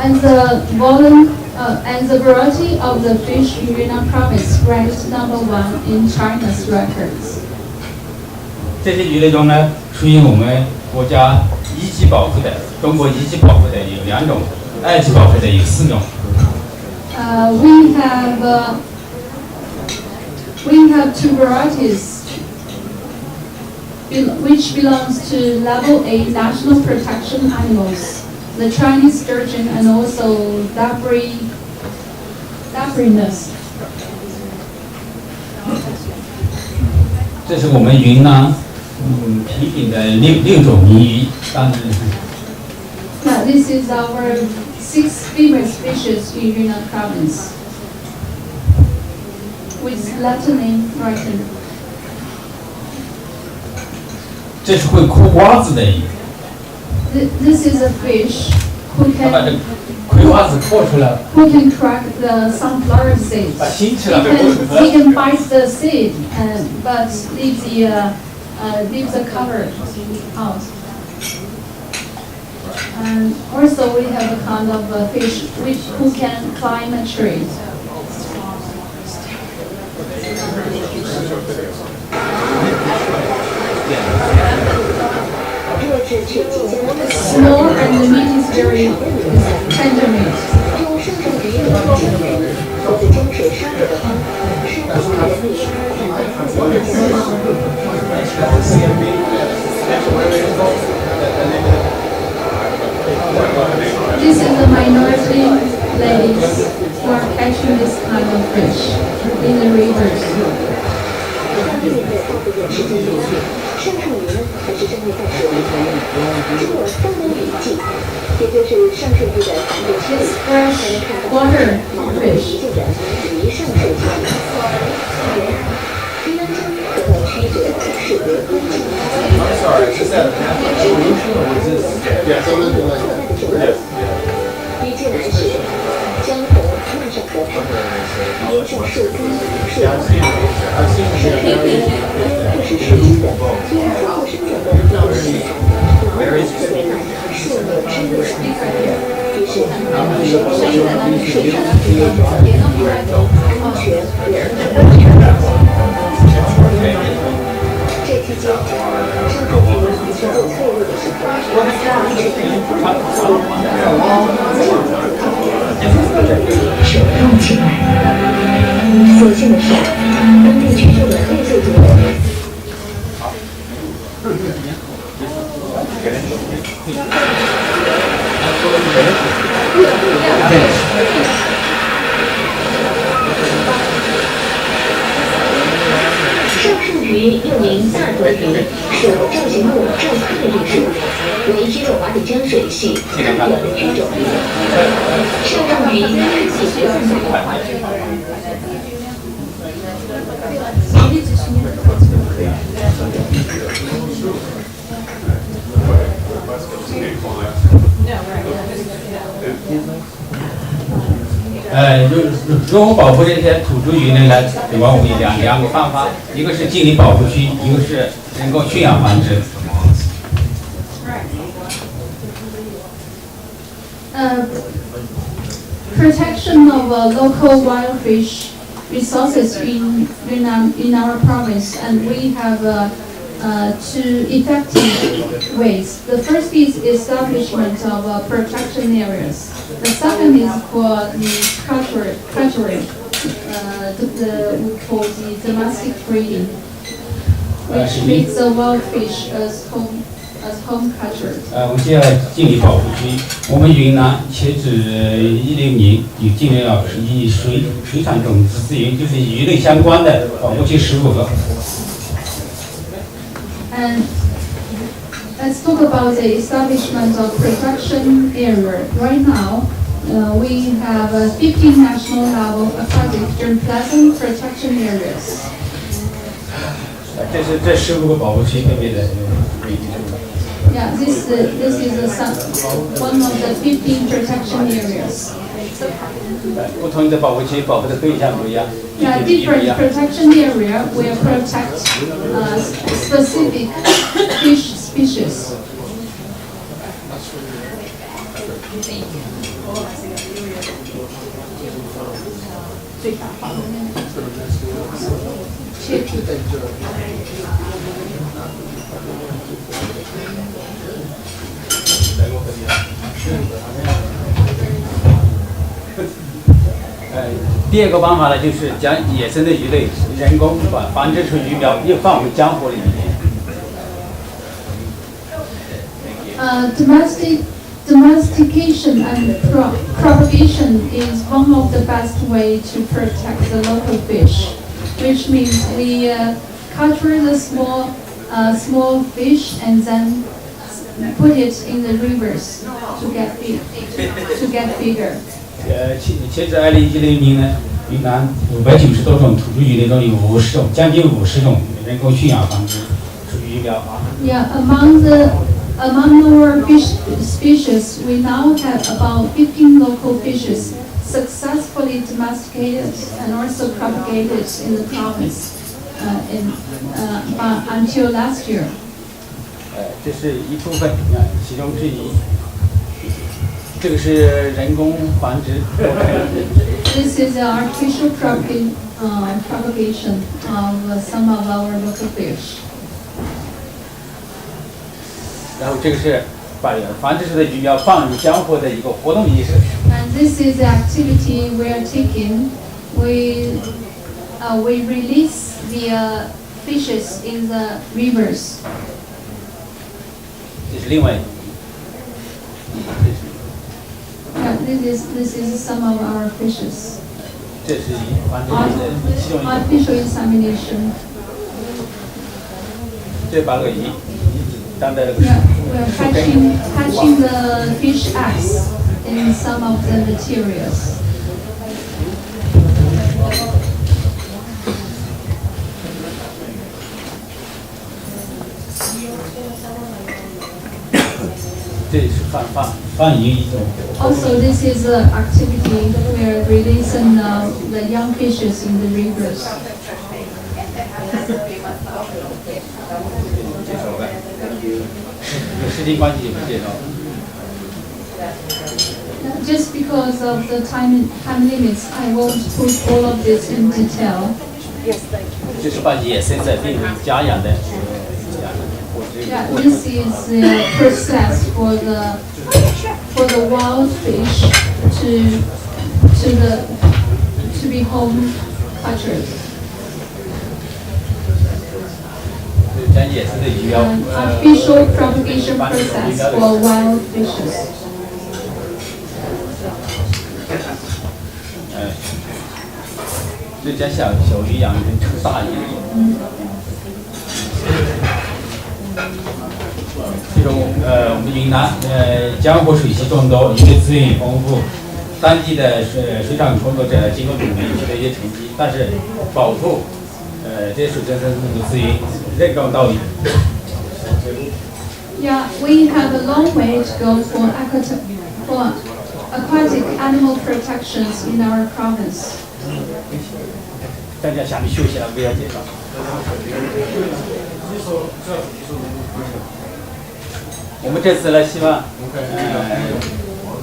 And the volume and the variety of the fish in Yunnan province ranked #1 in China's records. 这些鱼类中呢，属于我们国家一级保护的，中国一级保护的有2种，2级保护的有4种。We have 2 varieties which belongs to Level A national protection animals. The Chinese sturgeon and also dabrinus. 这是我们云南品品的6种名鱼，当然。Now, this is our 6 famous species in Yunnan province, with Latin name written. 这是会嗑瓜子的鱼。This is a fish who can crack the sunflower seed. He can bite the seed, but leave the cover out. And also we have a kind of a fish who can climb a tree. Small and the meat is very tender meat. This is the minority ladies who are catching this kind of fish in the rivers. 也就是上述地的残留区域，water fish 以上述区域。中央中得到区者视为关键。I'm sorry, is that a pollution or is this? Yes, a little bit like that. Yes. 依据来时，江河漫上河滩，椰上树根、树苗，山里边因不时失之的因福后生长的有生长，老人特别难树木枝叶上的于是手上树上枝叶安全这期间，上课题全部退入的时候，我们一直在手动起来。所幸的是，当地居住的傈僳族人。上树鱼又名大朵鱼，属赵形目赵科的鱼属，为耶路华底江水系单短的鱼种。上树鱼是几岁份的？如何保护这些土著鱼呢？来，对吧？我们有两个方法，一个是禁令保护区，一个是人工驯养繁殖。Protection of local wild fish resources in our province, and we have two effective ways. The first is establishment of protection areas. The second is for the catchery, we call the domestic breeding, which treats the wild fish as home catchers. 我们现在禁令保护区，我们云南截止2010年有禁令了，以水产种子资源就是鱼类相关的保护区15个。And let's talk about the establishment of protection area. Right now, we have 15 national level aquatic germplasm protection areas. 这15个保护区分别的。Yeah, this is one of the 15 protection areas. 不同的保护区保护的对象不一样。Yeah, different protection area will protect specific fish species. 第二个办法呢，就是将野生的鱼类人工繁殖出鱼苗，又放回江河里面。Domestication and propagation is one of the best way to protect the local fish, which means we capture the small fish and then put it in the rivers to get bigger. 截至2010年呢，云南590多种土著鱼类中有50种，将近50种人工驯养繁殖出鱼苗。Yeah, among our fish species, we now have about 15 local fishes successfully domesticated and also propagated in the province until last year. 这是一部分其中之一。这个是人工繁殖。This is the artificial propagation of some of our local fish. 然后这个是把繁殖出的鱼苗放入江河的一个活动仪式。And this is the activity we are taking. We release the fishes in the rivers. 这是另外。Yeah, this is some of our fishes. 这是繁殖的其中一个。Artificial insemination. 这8个鱼当在那个。Yeah. we're catching the fish eggs in some of the materials. Also, this is an activity where releasing the young fishes in the rivers. Just because of the time limits, I won't put all of this in detail. Yeah, this is the process for the wild fish to be home cultured. Official propagation process for wild fishes. 这家小鱼养跟成大鱼。这种我们云南江河水系众多，鱼类资源丰富，当地的水产工作者经过努力取得一些成绩，但是保护这些水生生物资源任重道远。 Yeah, we have a long way to go for aquatic animal protections in our province. 大家下面休息了，不要介绍。我们这次呢，希望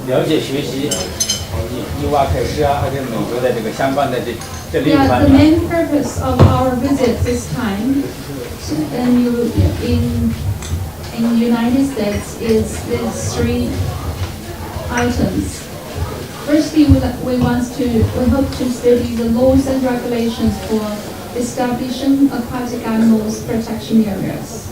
了解学习挖开市啊，或者美国的这个相关的这6方 The 面。 main purpose of our visit this time in the United States is these 3 items. Firstly, we hope to study the laws and regulations for establishing aquatic animals protection areas.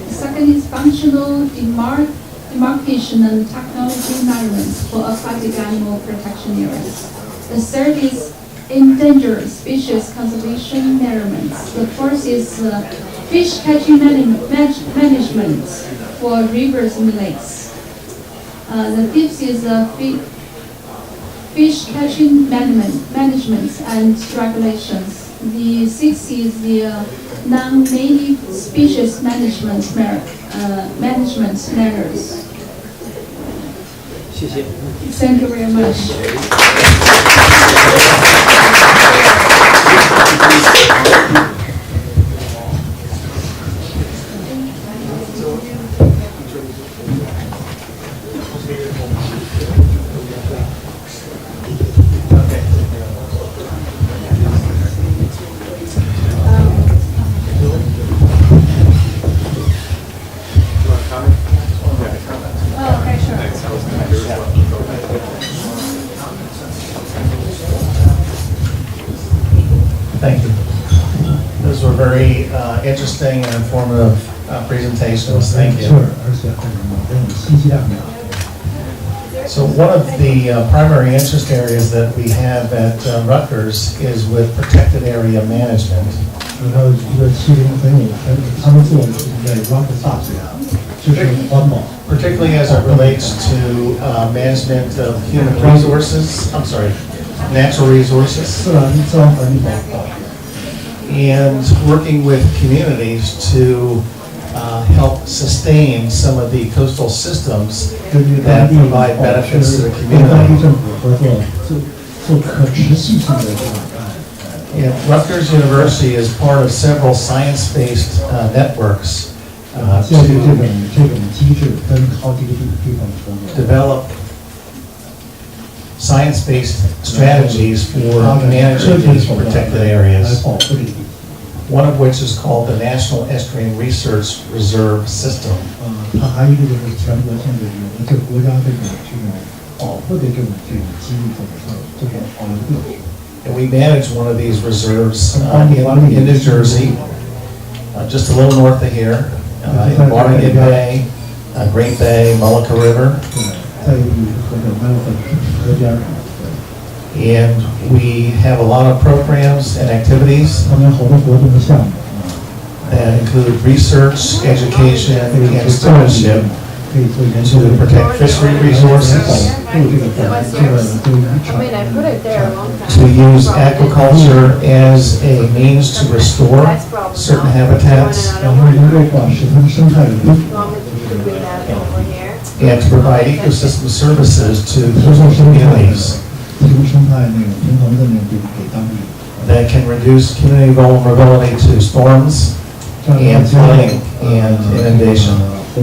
The second is functional demarcation and technology measurements for aquatic animal protection areas. The third is endangered species conservation measurements. The fourth is fish catching management for rivers and lakes. The fifth is fish catching management and regulations. The sixth is the non-native species management measures. 谢谢。 Thank you very much. Thank you. Those were very interesting and informative presentations. Thank you. So one of the primary interest areas that we have at Rutgers is with protected area management. Particularly as it relates to management of human resources, natural resources. And working with communities to help sustain some of the coastal systems that provide benefits to the community. And Rutgers University is part of several science-based networks to develop science-based strategies for managing these protected areas. One of which is called the National Estuarine Research Reserve System. And we manage one of these reserves in New Jersey, just a little north of here, in Barnegat Bay, Great Bay, Mullica River. And we have a lot of programs and activities that include research, education, and stewardship to protect fishery resources, to use aquaculture as a means to restore certain habitats, and to provide ecosystem services to those communities that can reduce community vulnerability to storms and flooding and inundation. I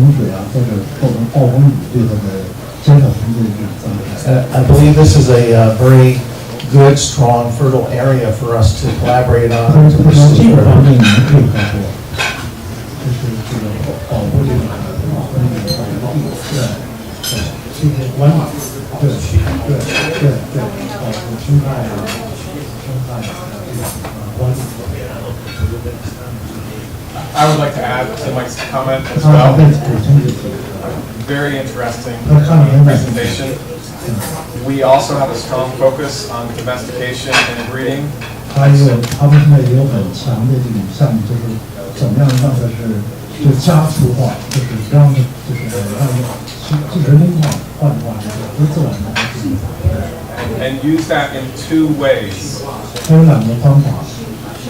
believe this is a very good, strong, fertile area for us to collaborate on to pursue further. I would like to add to Mike's comment as well. Very interesting presentation. We also have a strong focus on domestication and breeding. 他们现在也有很强的这种项目，就是怎么样让它是家畜化，就是让人工化、换化，不是自然的。And use that in two ways. 还有两个方法。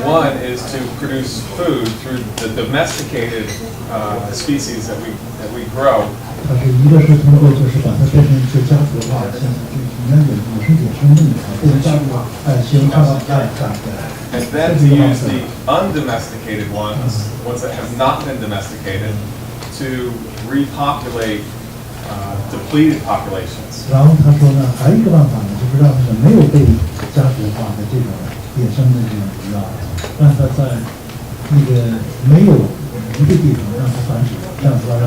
One is to produce food through the domesticated species that we grow. 它是一个是通过就是把它变成一个家畜化，像有身体生命变成家畜化，形成And then to use the undomesticated ones that have not been domesticated, to repopulate depleted populations. 然后他说呢，还有一个办法呢，就是让这个没有被家畜化的这种野生的这种鱼啊，让它在那个没有鱼的地方让它繁殖，这样子让它。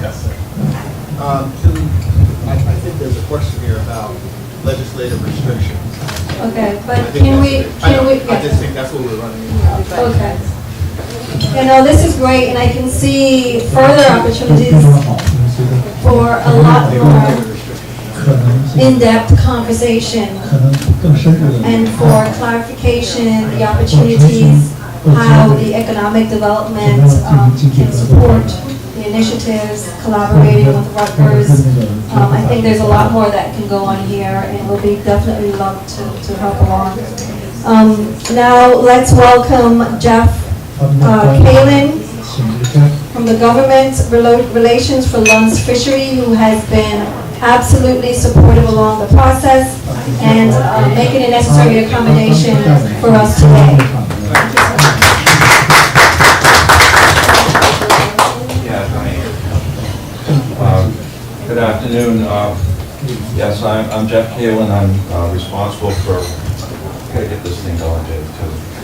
Yes, sir. I think there's a question here about legislative restrictions. Okay, but I yeah. just think that's what we're running into. Okay. You know, this is great, and I can see further opportunities for a lot more in-depth conversation and for clarification, the opportunities, how the economic development can support the initiatives, collaborating with Rutgers. I think there's a lot more that can go on here, and we'll be definitely love to help along. Now let's welcome Jeff Kalin from the Government Relations for Lunds Fishery, who has been absolutely supportive along the process and making the necessary accommodation for us today. Good afternoon. Yes, I'm Jeff Kalin. I'm responsible for. Gotta get this thing going, Jay,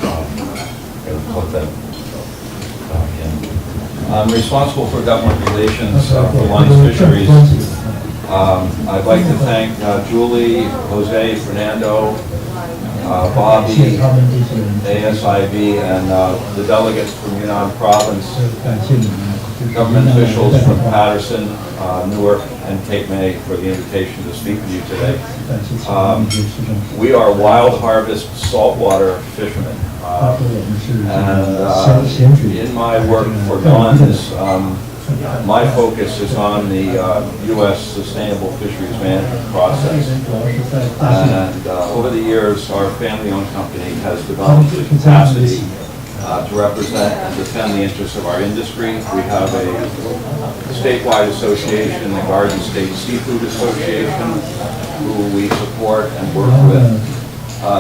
gotta plug that in. I'm responsible for government relations for Lunds Fisheries. I'd like to thank Julie, Jose, Fernando, Bobby, ASIB, and the delegates from Yunnan Province, government officials from Patterson, Newark, and Cape May for the invitation to speak with you today. We are wild harvest saltwater fishermen. And in my work for Lunds, my focus is on the U.S. Sustainable Fisheries Management process. And over the years, our family-owned company has developed the capacity to represent and defend the interests of our industry. We have a statewide association, the Garden State Seafood Association, who we support and work with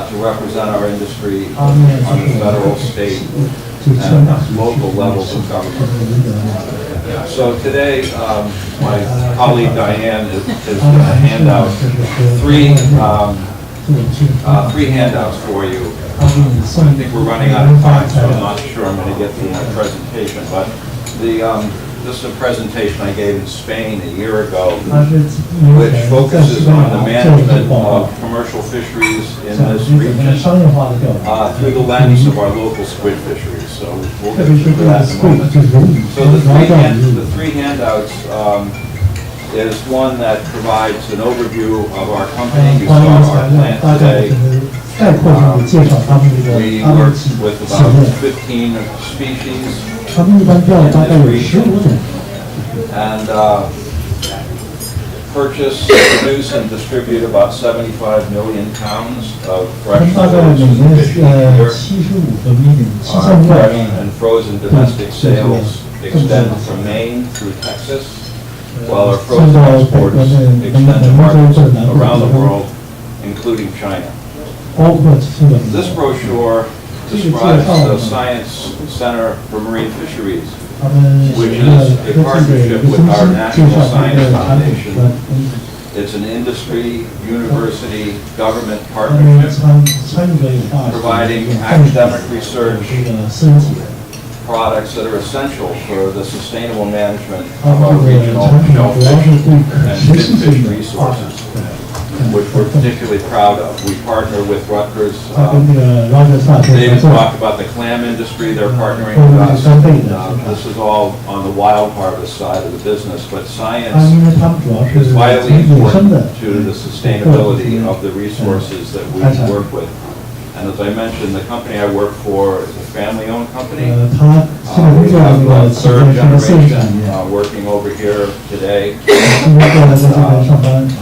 to represent our industry on the federal, state, and local levels of government. So today, my colleague Diane is going to hand out three handouts for you. I think we're running out of time, so I'm not sure I'm going to get the presentation, but this is a presentation I gave in Spain a year ago, which focuses on the management of commercial fisheries in this region through the lens of our local squid fisheries. So we'll get to that in a moment. So the three handouts is one that provides an overview of our company. You saw our plant today. We work with about 15 species. 他们一般钓大概有15种。 and purchase, produce, and distribute about 75 million pounds of fresh 大概每年fish each year. 75个 million Our 70万 fresh and frozen domestic sales extend from Maine through Texas, while our frozen exports extend to markets around the world, including China. 包括日本。 This brochure describes the Science Center for Marine Fisheries, 他们 which is a partnership with our National Science Foundation. It's an industry, university, government 他们 partnership 参与了有大 providing academic research products that are essential for the sustainable management of our regional shellfish and finfish resources, which we're particularly proud of. We partner with Rutgers. David talked about the clam industry. They're partnering with us. This is all on the wild harvest side of the business, but science is vitally important to the sustainability of the resources that we work with. And as I mentioned, the company I work for is a family-owned company. We have a third generation working over here today.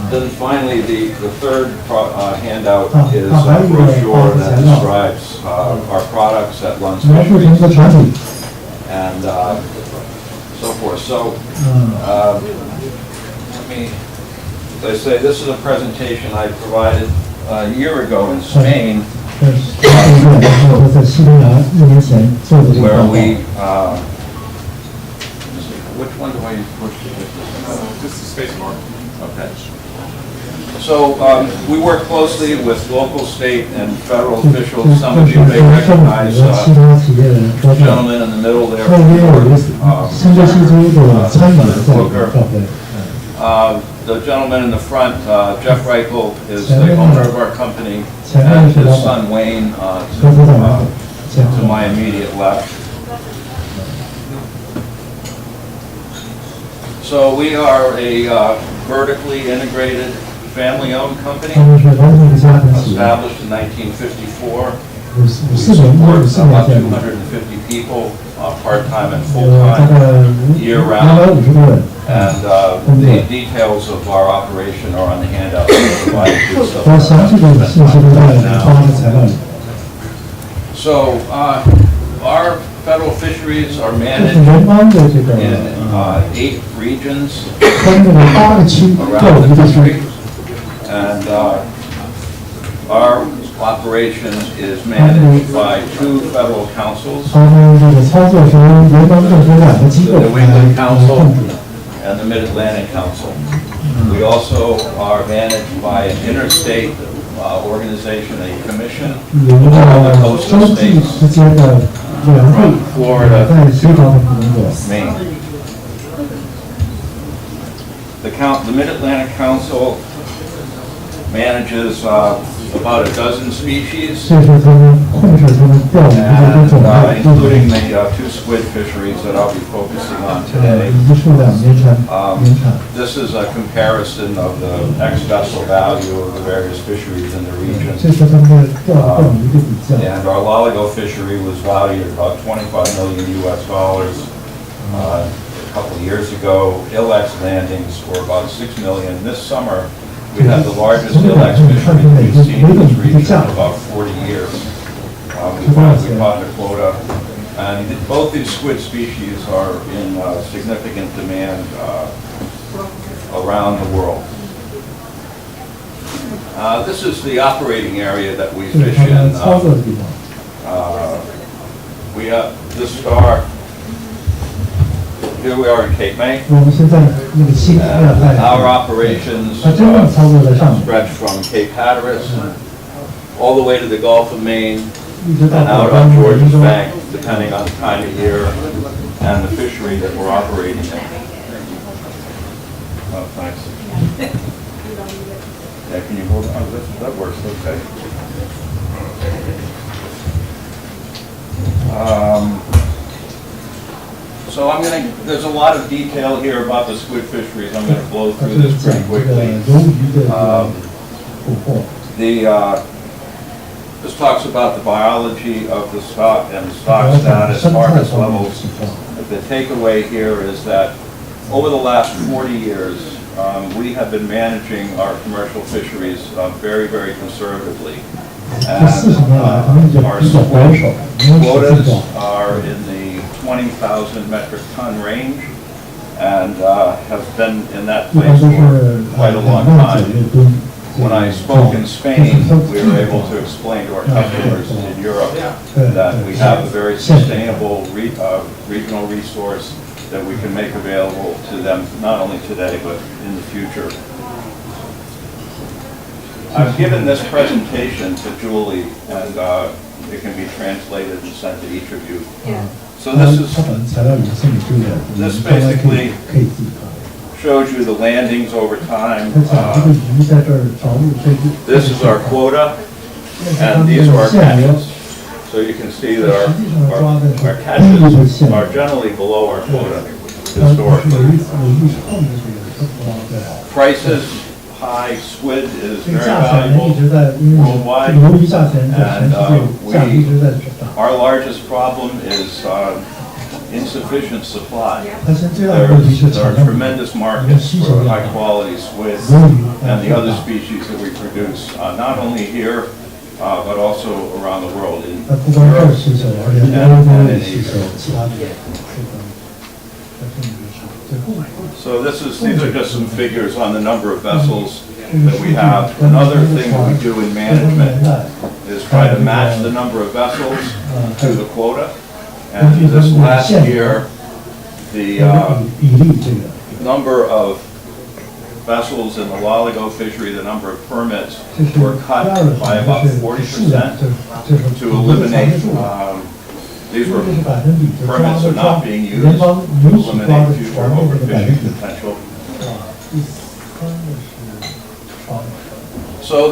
Then finally, the third handout is a brochure that describes our products at Lund's Fisheries and so forth. So, as I say, this is a presentation I provided a year ago in Spain, where we, which one do I push to this? Just the space bar. Okay. So we work closely with local, state, and federal officials. Some of you may recognize the gentleman in the middle there, the gentleman in the front, Jeff Reichel, is the owner of our company, and his son Wayne to my immediate left. So we are a vertically integrated, family-owned company, established in 1954. We support about 250 people, part-time and full-time, year-round. And the details of our operation are on the handout. So our federal fisheries are managed in 8 regions around the country, and our operation is managed by 2 federal councils, the New England Council and the Mid-Atlantic Council. We also are managed by an interstate organization, a commission, of all the coastal states from Florida to Maine. The Mid-Atlantic Council manages about a dozen species, and, including the 2 squid fisheries that I'll be focusing on today. This is a comparison of the ex-vessel value of the various fisheries in the region. And our Loligo fishery was valued at about $25 million US a couple of years ago. Ilex landings were about $6 million. This summer, we had the largest Ilex fishery that we've seen in this region in about 40 years. We caught the quota, and both these squid species are in significant demand around the world. This is the operating area that we fish in. We have this star. Here we are in Cape May. Our operations stretch from Cape Hatteras all the way to the Gulf of Maine and out on George's Bank, depending on the time of year and the fishery that we're operating in. Oh, thanks. Yeah, can you hold on? That works, okay. So there's a lot of detail here about the squid fisheries. I'm going to blow through this pretty quickly. This talks about the biology of the stock and the stock status, harvest levels, the takeaway here is that over the last 40 years, we have been managing our commercial fisheries very, very conservatively. And our quotas are in the 20,000 metric ton range and have been in that place for quite a long time. When I spoke in Spain, we were able to explain to our customers in Europe that we have a very sustainable regional resource that we can make available to them, not only today, but in the future. I've given this presentation to Julie, and it can be translated and sent to each of you. So this basically shows you the landings over time. This is our quota, and these are our catches. So you can see that our catches are generally below our quota historically. Prices, high, squid is very valuable worldwide, and our largest problem is insufficient supply. There are tremendous markets for high-quality squid and the other species that we produce, not only here, but also around the world, in Europe and in Asia. So these are just some figures on the number of vessels that we have. Another thing that we do in management is try to match the number of vessels to the quota. And this last year, the number of vessels in the Loligo fishery, the number of permits were cut by about 40% to eliminate, these were permits are not being used to eliminate future overfishing potential. So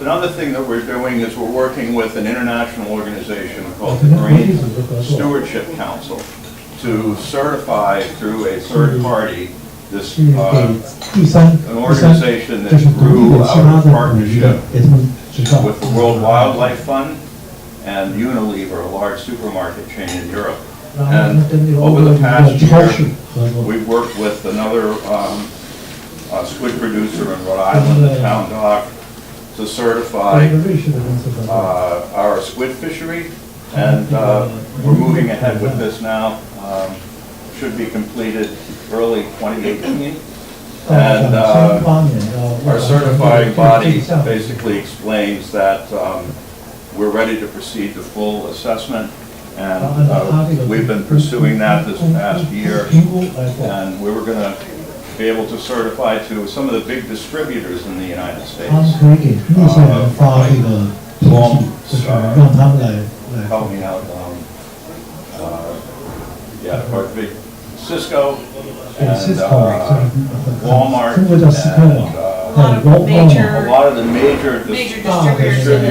another thing that we're doing is we're working with an international organization called the Marine Stewardship Council to certify through a third party this an organization that grew out of partnership with the World Wildlife Fund and Unilever, a large supermarket chain in Europe. And over the past year, we've worked with another squid producer in Rhode Island, the Town Dock, to certify our squid fishery, and we're moving ahead with this now. Should be completed early 2018. And our certifying body basically explains that we're ready to proceed to full assessment, and we've been pursuing that this past year, and we were going to be able to certify to some of the big distributors in the United States. Help me out. Big Cisco and Walmart and a lot of the major distributors in the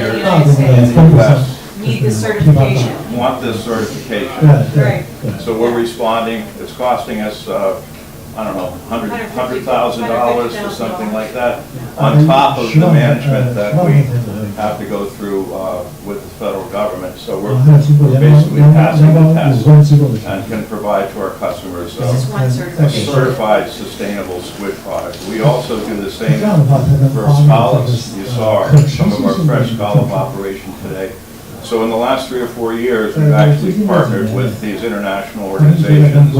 U.S. need this certification. Want this certification. Right. So we're responding. It's costing us, I don't know, $100,000 or something like that, on top of the management that we have to go through with the federal government. So we're basically passing the test and can provide to our customers a certified sustainable squid product. We also do the same for scallops. You saw some of our fresh scallop operation today. So in the last 3 or 4 years, we've actually partnered with these international organizations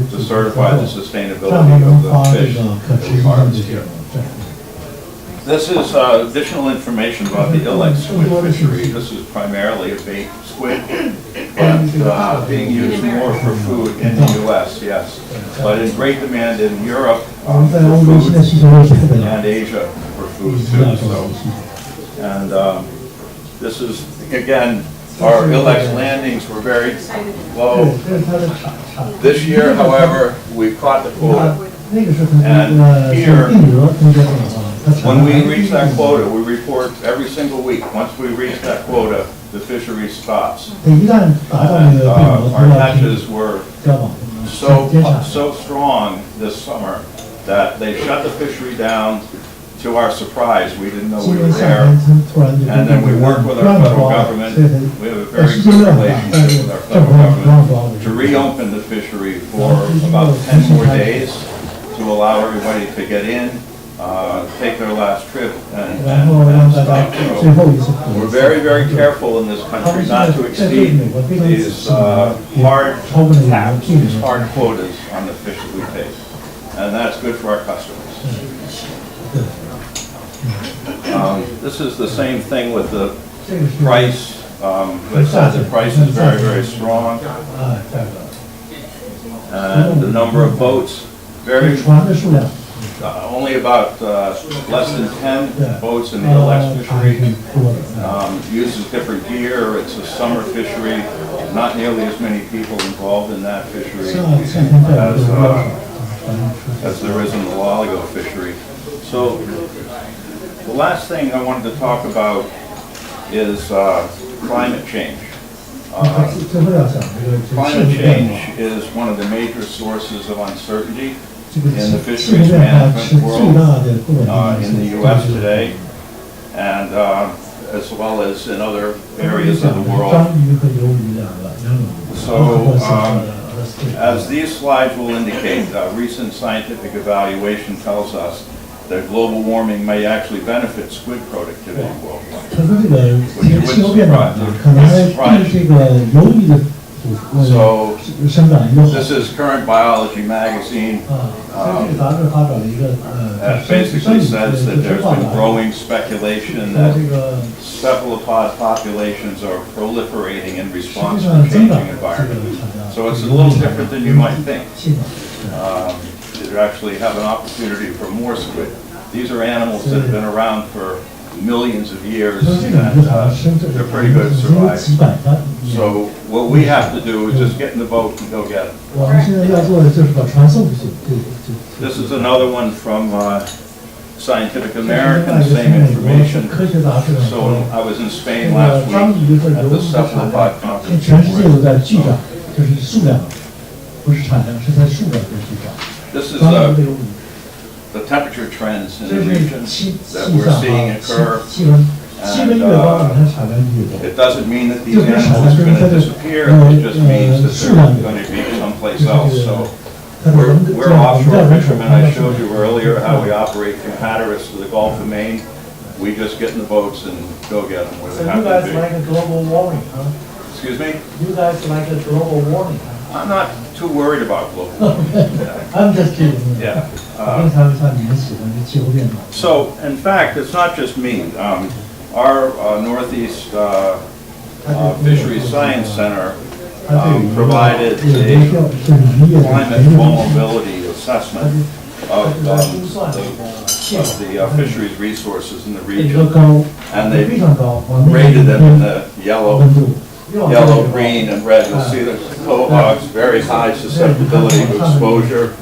to certify the sustainability of the fish that we harvest here. This is additional information about the Ilex squid fishery. This is primarily a bait squid, but being used more for food in the U.S., yes. But in great demand in Europe for food, and Asia for food too. So, and this is, again, our Ilex landings were very low. This year, however, we caught the quota. And here, when we reach that quota, we report every single week. Once we reach that quota, the fishery stops. And our catches were so strong this summer that they shut the fishery down to our surprise, we didn't know we were there. And then we worked with our federal government. We have a very good relationship with our federal government to reopen the fishery for about 10 more days to allow everybody to get in, take their last trip, and stop. So we're very, very careful in this country not to exceed these hard caps, these hard quotas on the fish that we take. And that's good for our customers. This is the same thing with the price. They said the price is very, very strong. And the number of boats, only about less than 10 boats in the LX fishery. Uses different gear. It's a summer fishery. Not nearly as many people involved in that fishery as there is in the loligo fishery. So the last thing I wanted to talk about is climate change. Climate change is one of the major sources of uncertainty in the fisheries management world in the U.S. today, and as well as in other areas of the world. So, as these slides will indicate, recent scientific evaluation tells us that global warming may actually benefit squid productivity worldwide, which would surprise you. So, this is Current Biology magazine. That basically says that there's been growing speculation that cephalopod populations are proliferating in response to the changing environment. So it's a little different than you might think. You actually have an opportunity for more squid. These are animals that have been around for millions of years, and they're pretty good at surviving. So what we have to do is just get in the boat and go get them. This is another one from Scientific American, same information. So I was in Spain last week at the cephalopod conference. This is the temperature trends in the region that we're seeing occur. And it doesn't mean that these animals are going to disappear, it just means that they're going to be someplace else. So we're offshore fishermen. I showed you earlier how we operate from Hatteras to the Gulf of Maine. We just get in the boats and go get them where they have to be. You guys like a global warming, huh? Excuse me? You guys like a global warming, huh? I'm not too worried about global warming. I'm just kidding. Yeah. So, in fact, it's not just me. Our Northeast Fisheries Science Center provided a climate vulnerability assessment of the fisheries resources in the region, and they rated them in the yellow, green, and red. You'll see that the quahogs, very high susceptibility to exposure,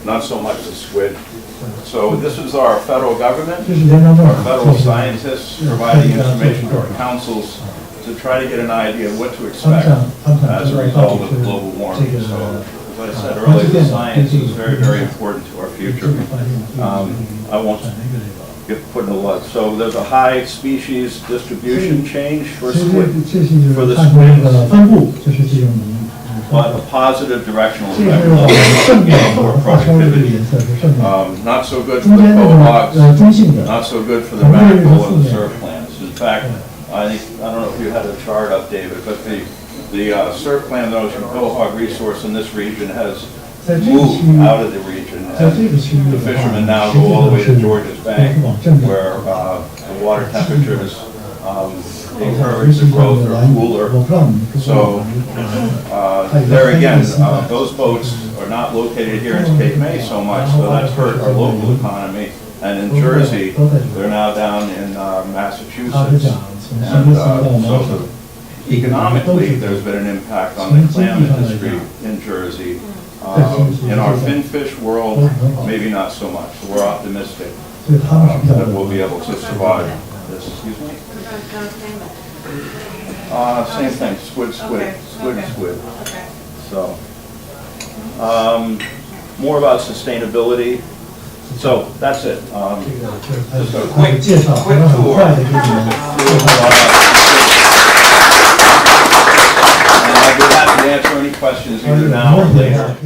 not so much the squid. So this is our federal government, our federal scientists providing information to our councils to try to get an idea of what to expect as a result of global warming. So, as I said earlier, the science is very, very important to our future. I won't get put in a lot. So there's a high species distribution change for squid, for the squids, but a positive directional effect for productivity. Not so good for the quahogs, not so good for the mackerel and the surf clams. In fact, I don't know if you had a chart up, David, but the surf clam and ocean quahog resource in this region has moved out of the region, and the fishermen now go all the way to George's Bank, where the water temperatures encourage the growth or cooler. So there again, those boats are not located here in Cape May so much, so that's hurt our local economy. And in Jersey, they're now down in Massachusetts. And so economically, there's been an impact on the clam industry in Jersey. In our finfish world, maybe not so much. So we're optimistic that we'll be able to survive this. Excuse me? Same thing, squid. So, more about sustainability. So that's it. Just a 他的介绍，他们很快的给你们。 And I'd be happy to answer any questions either now or later.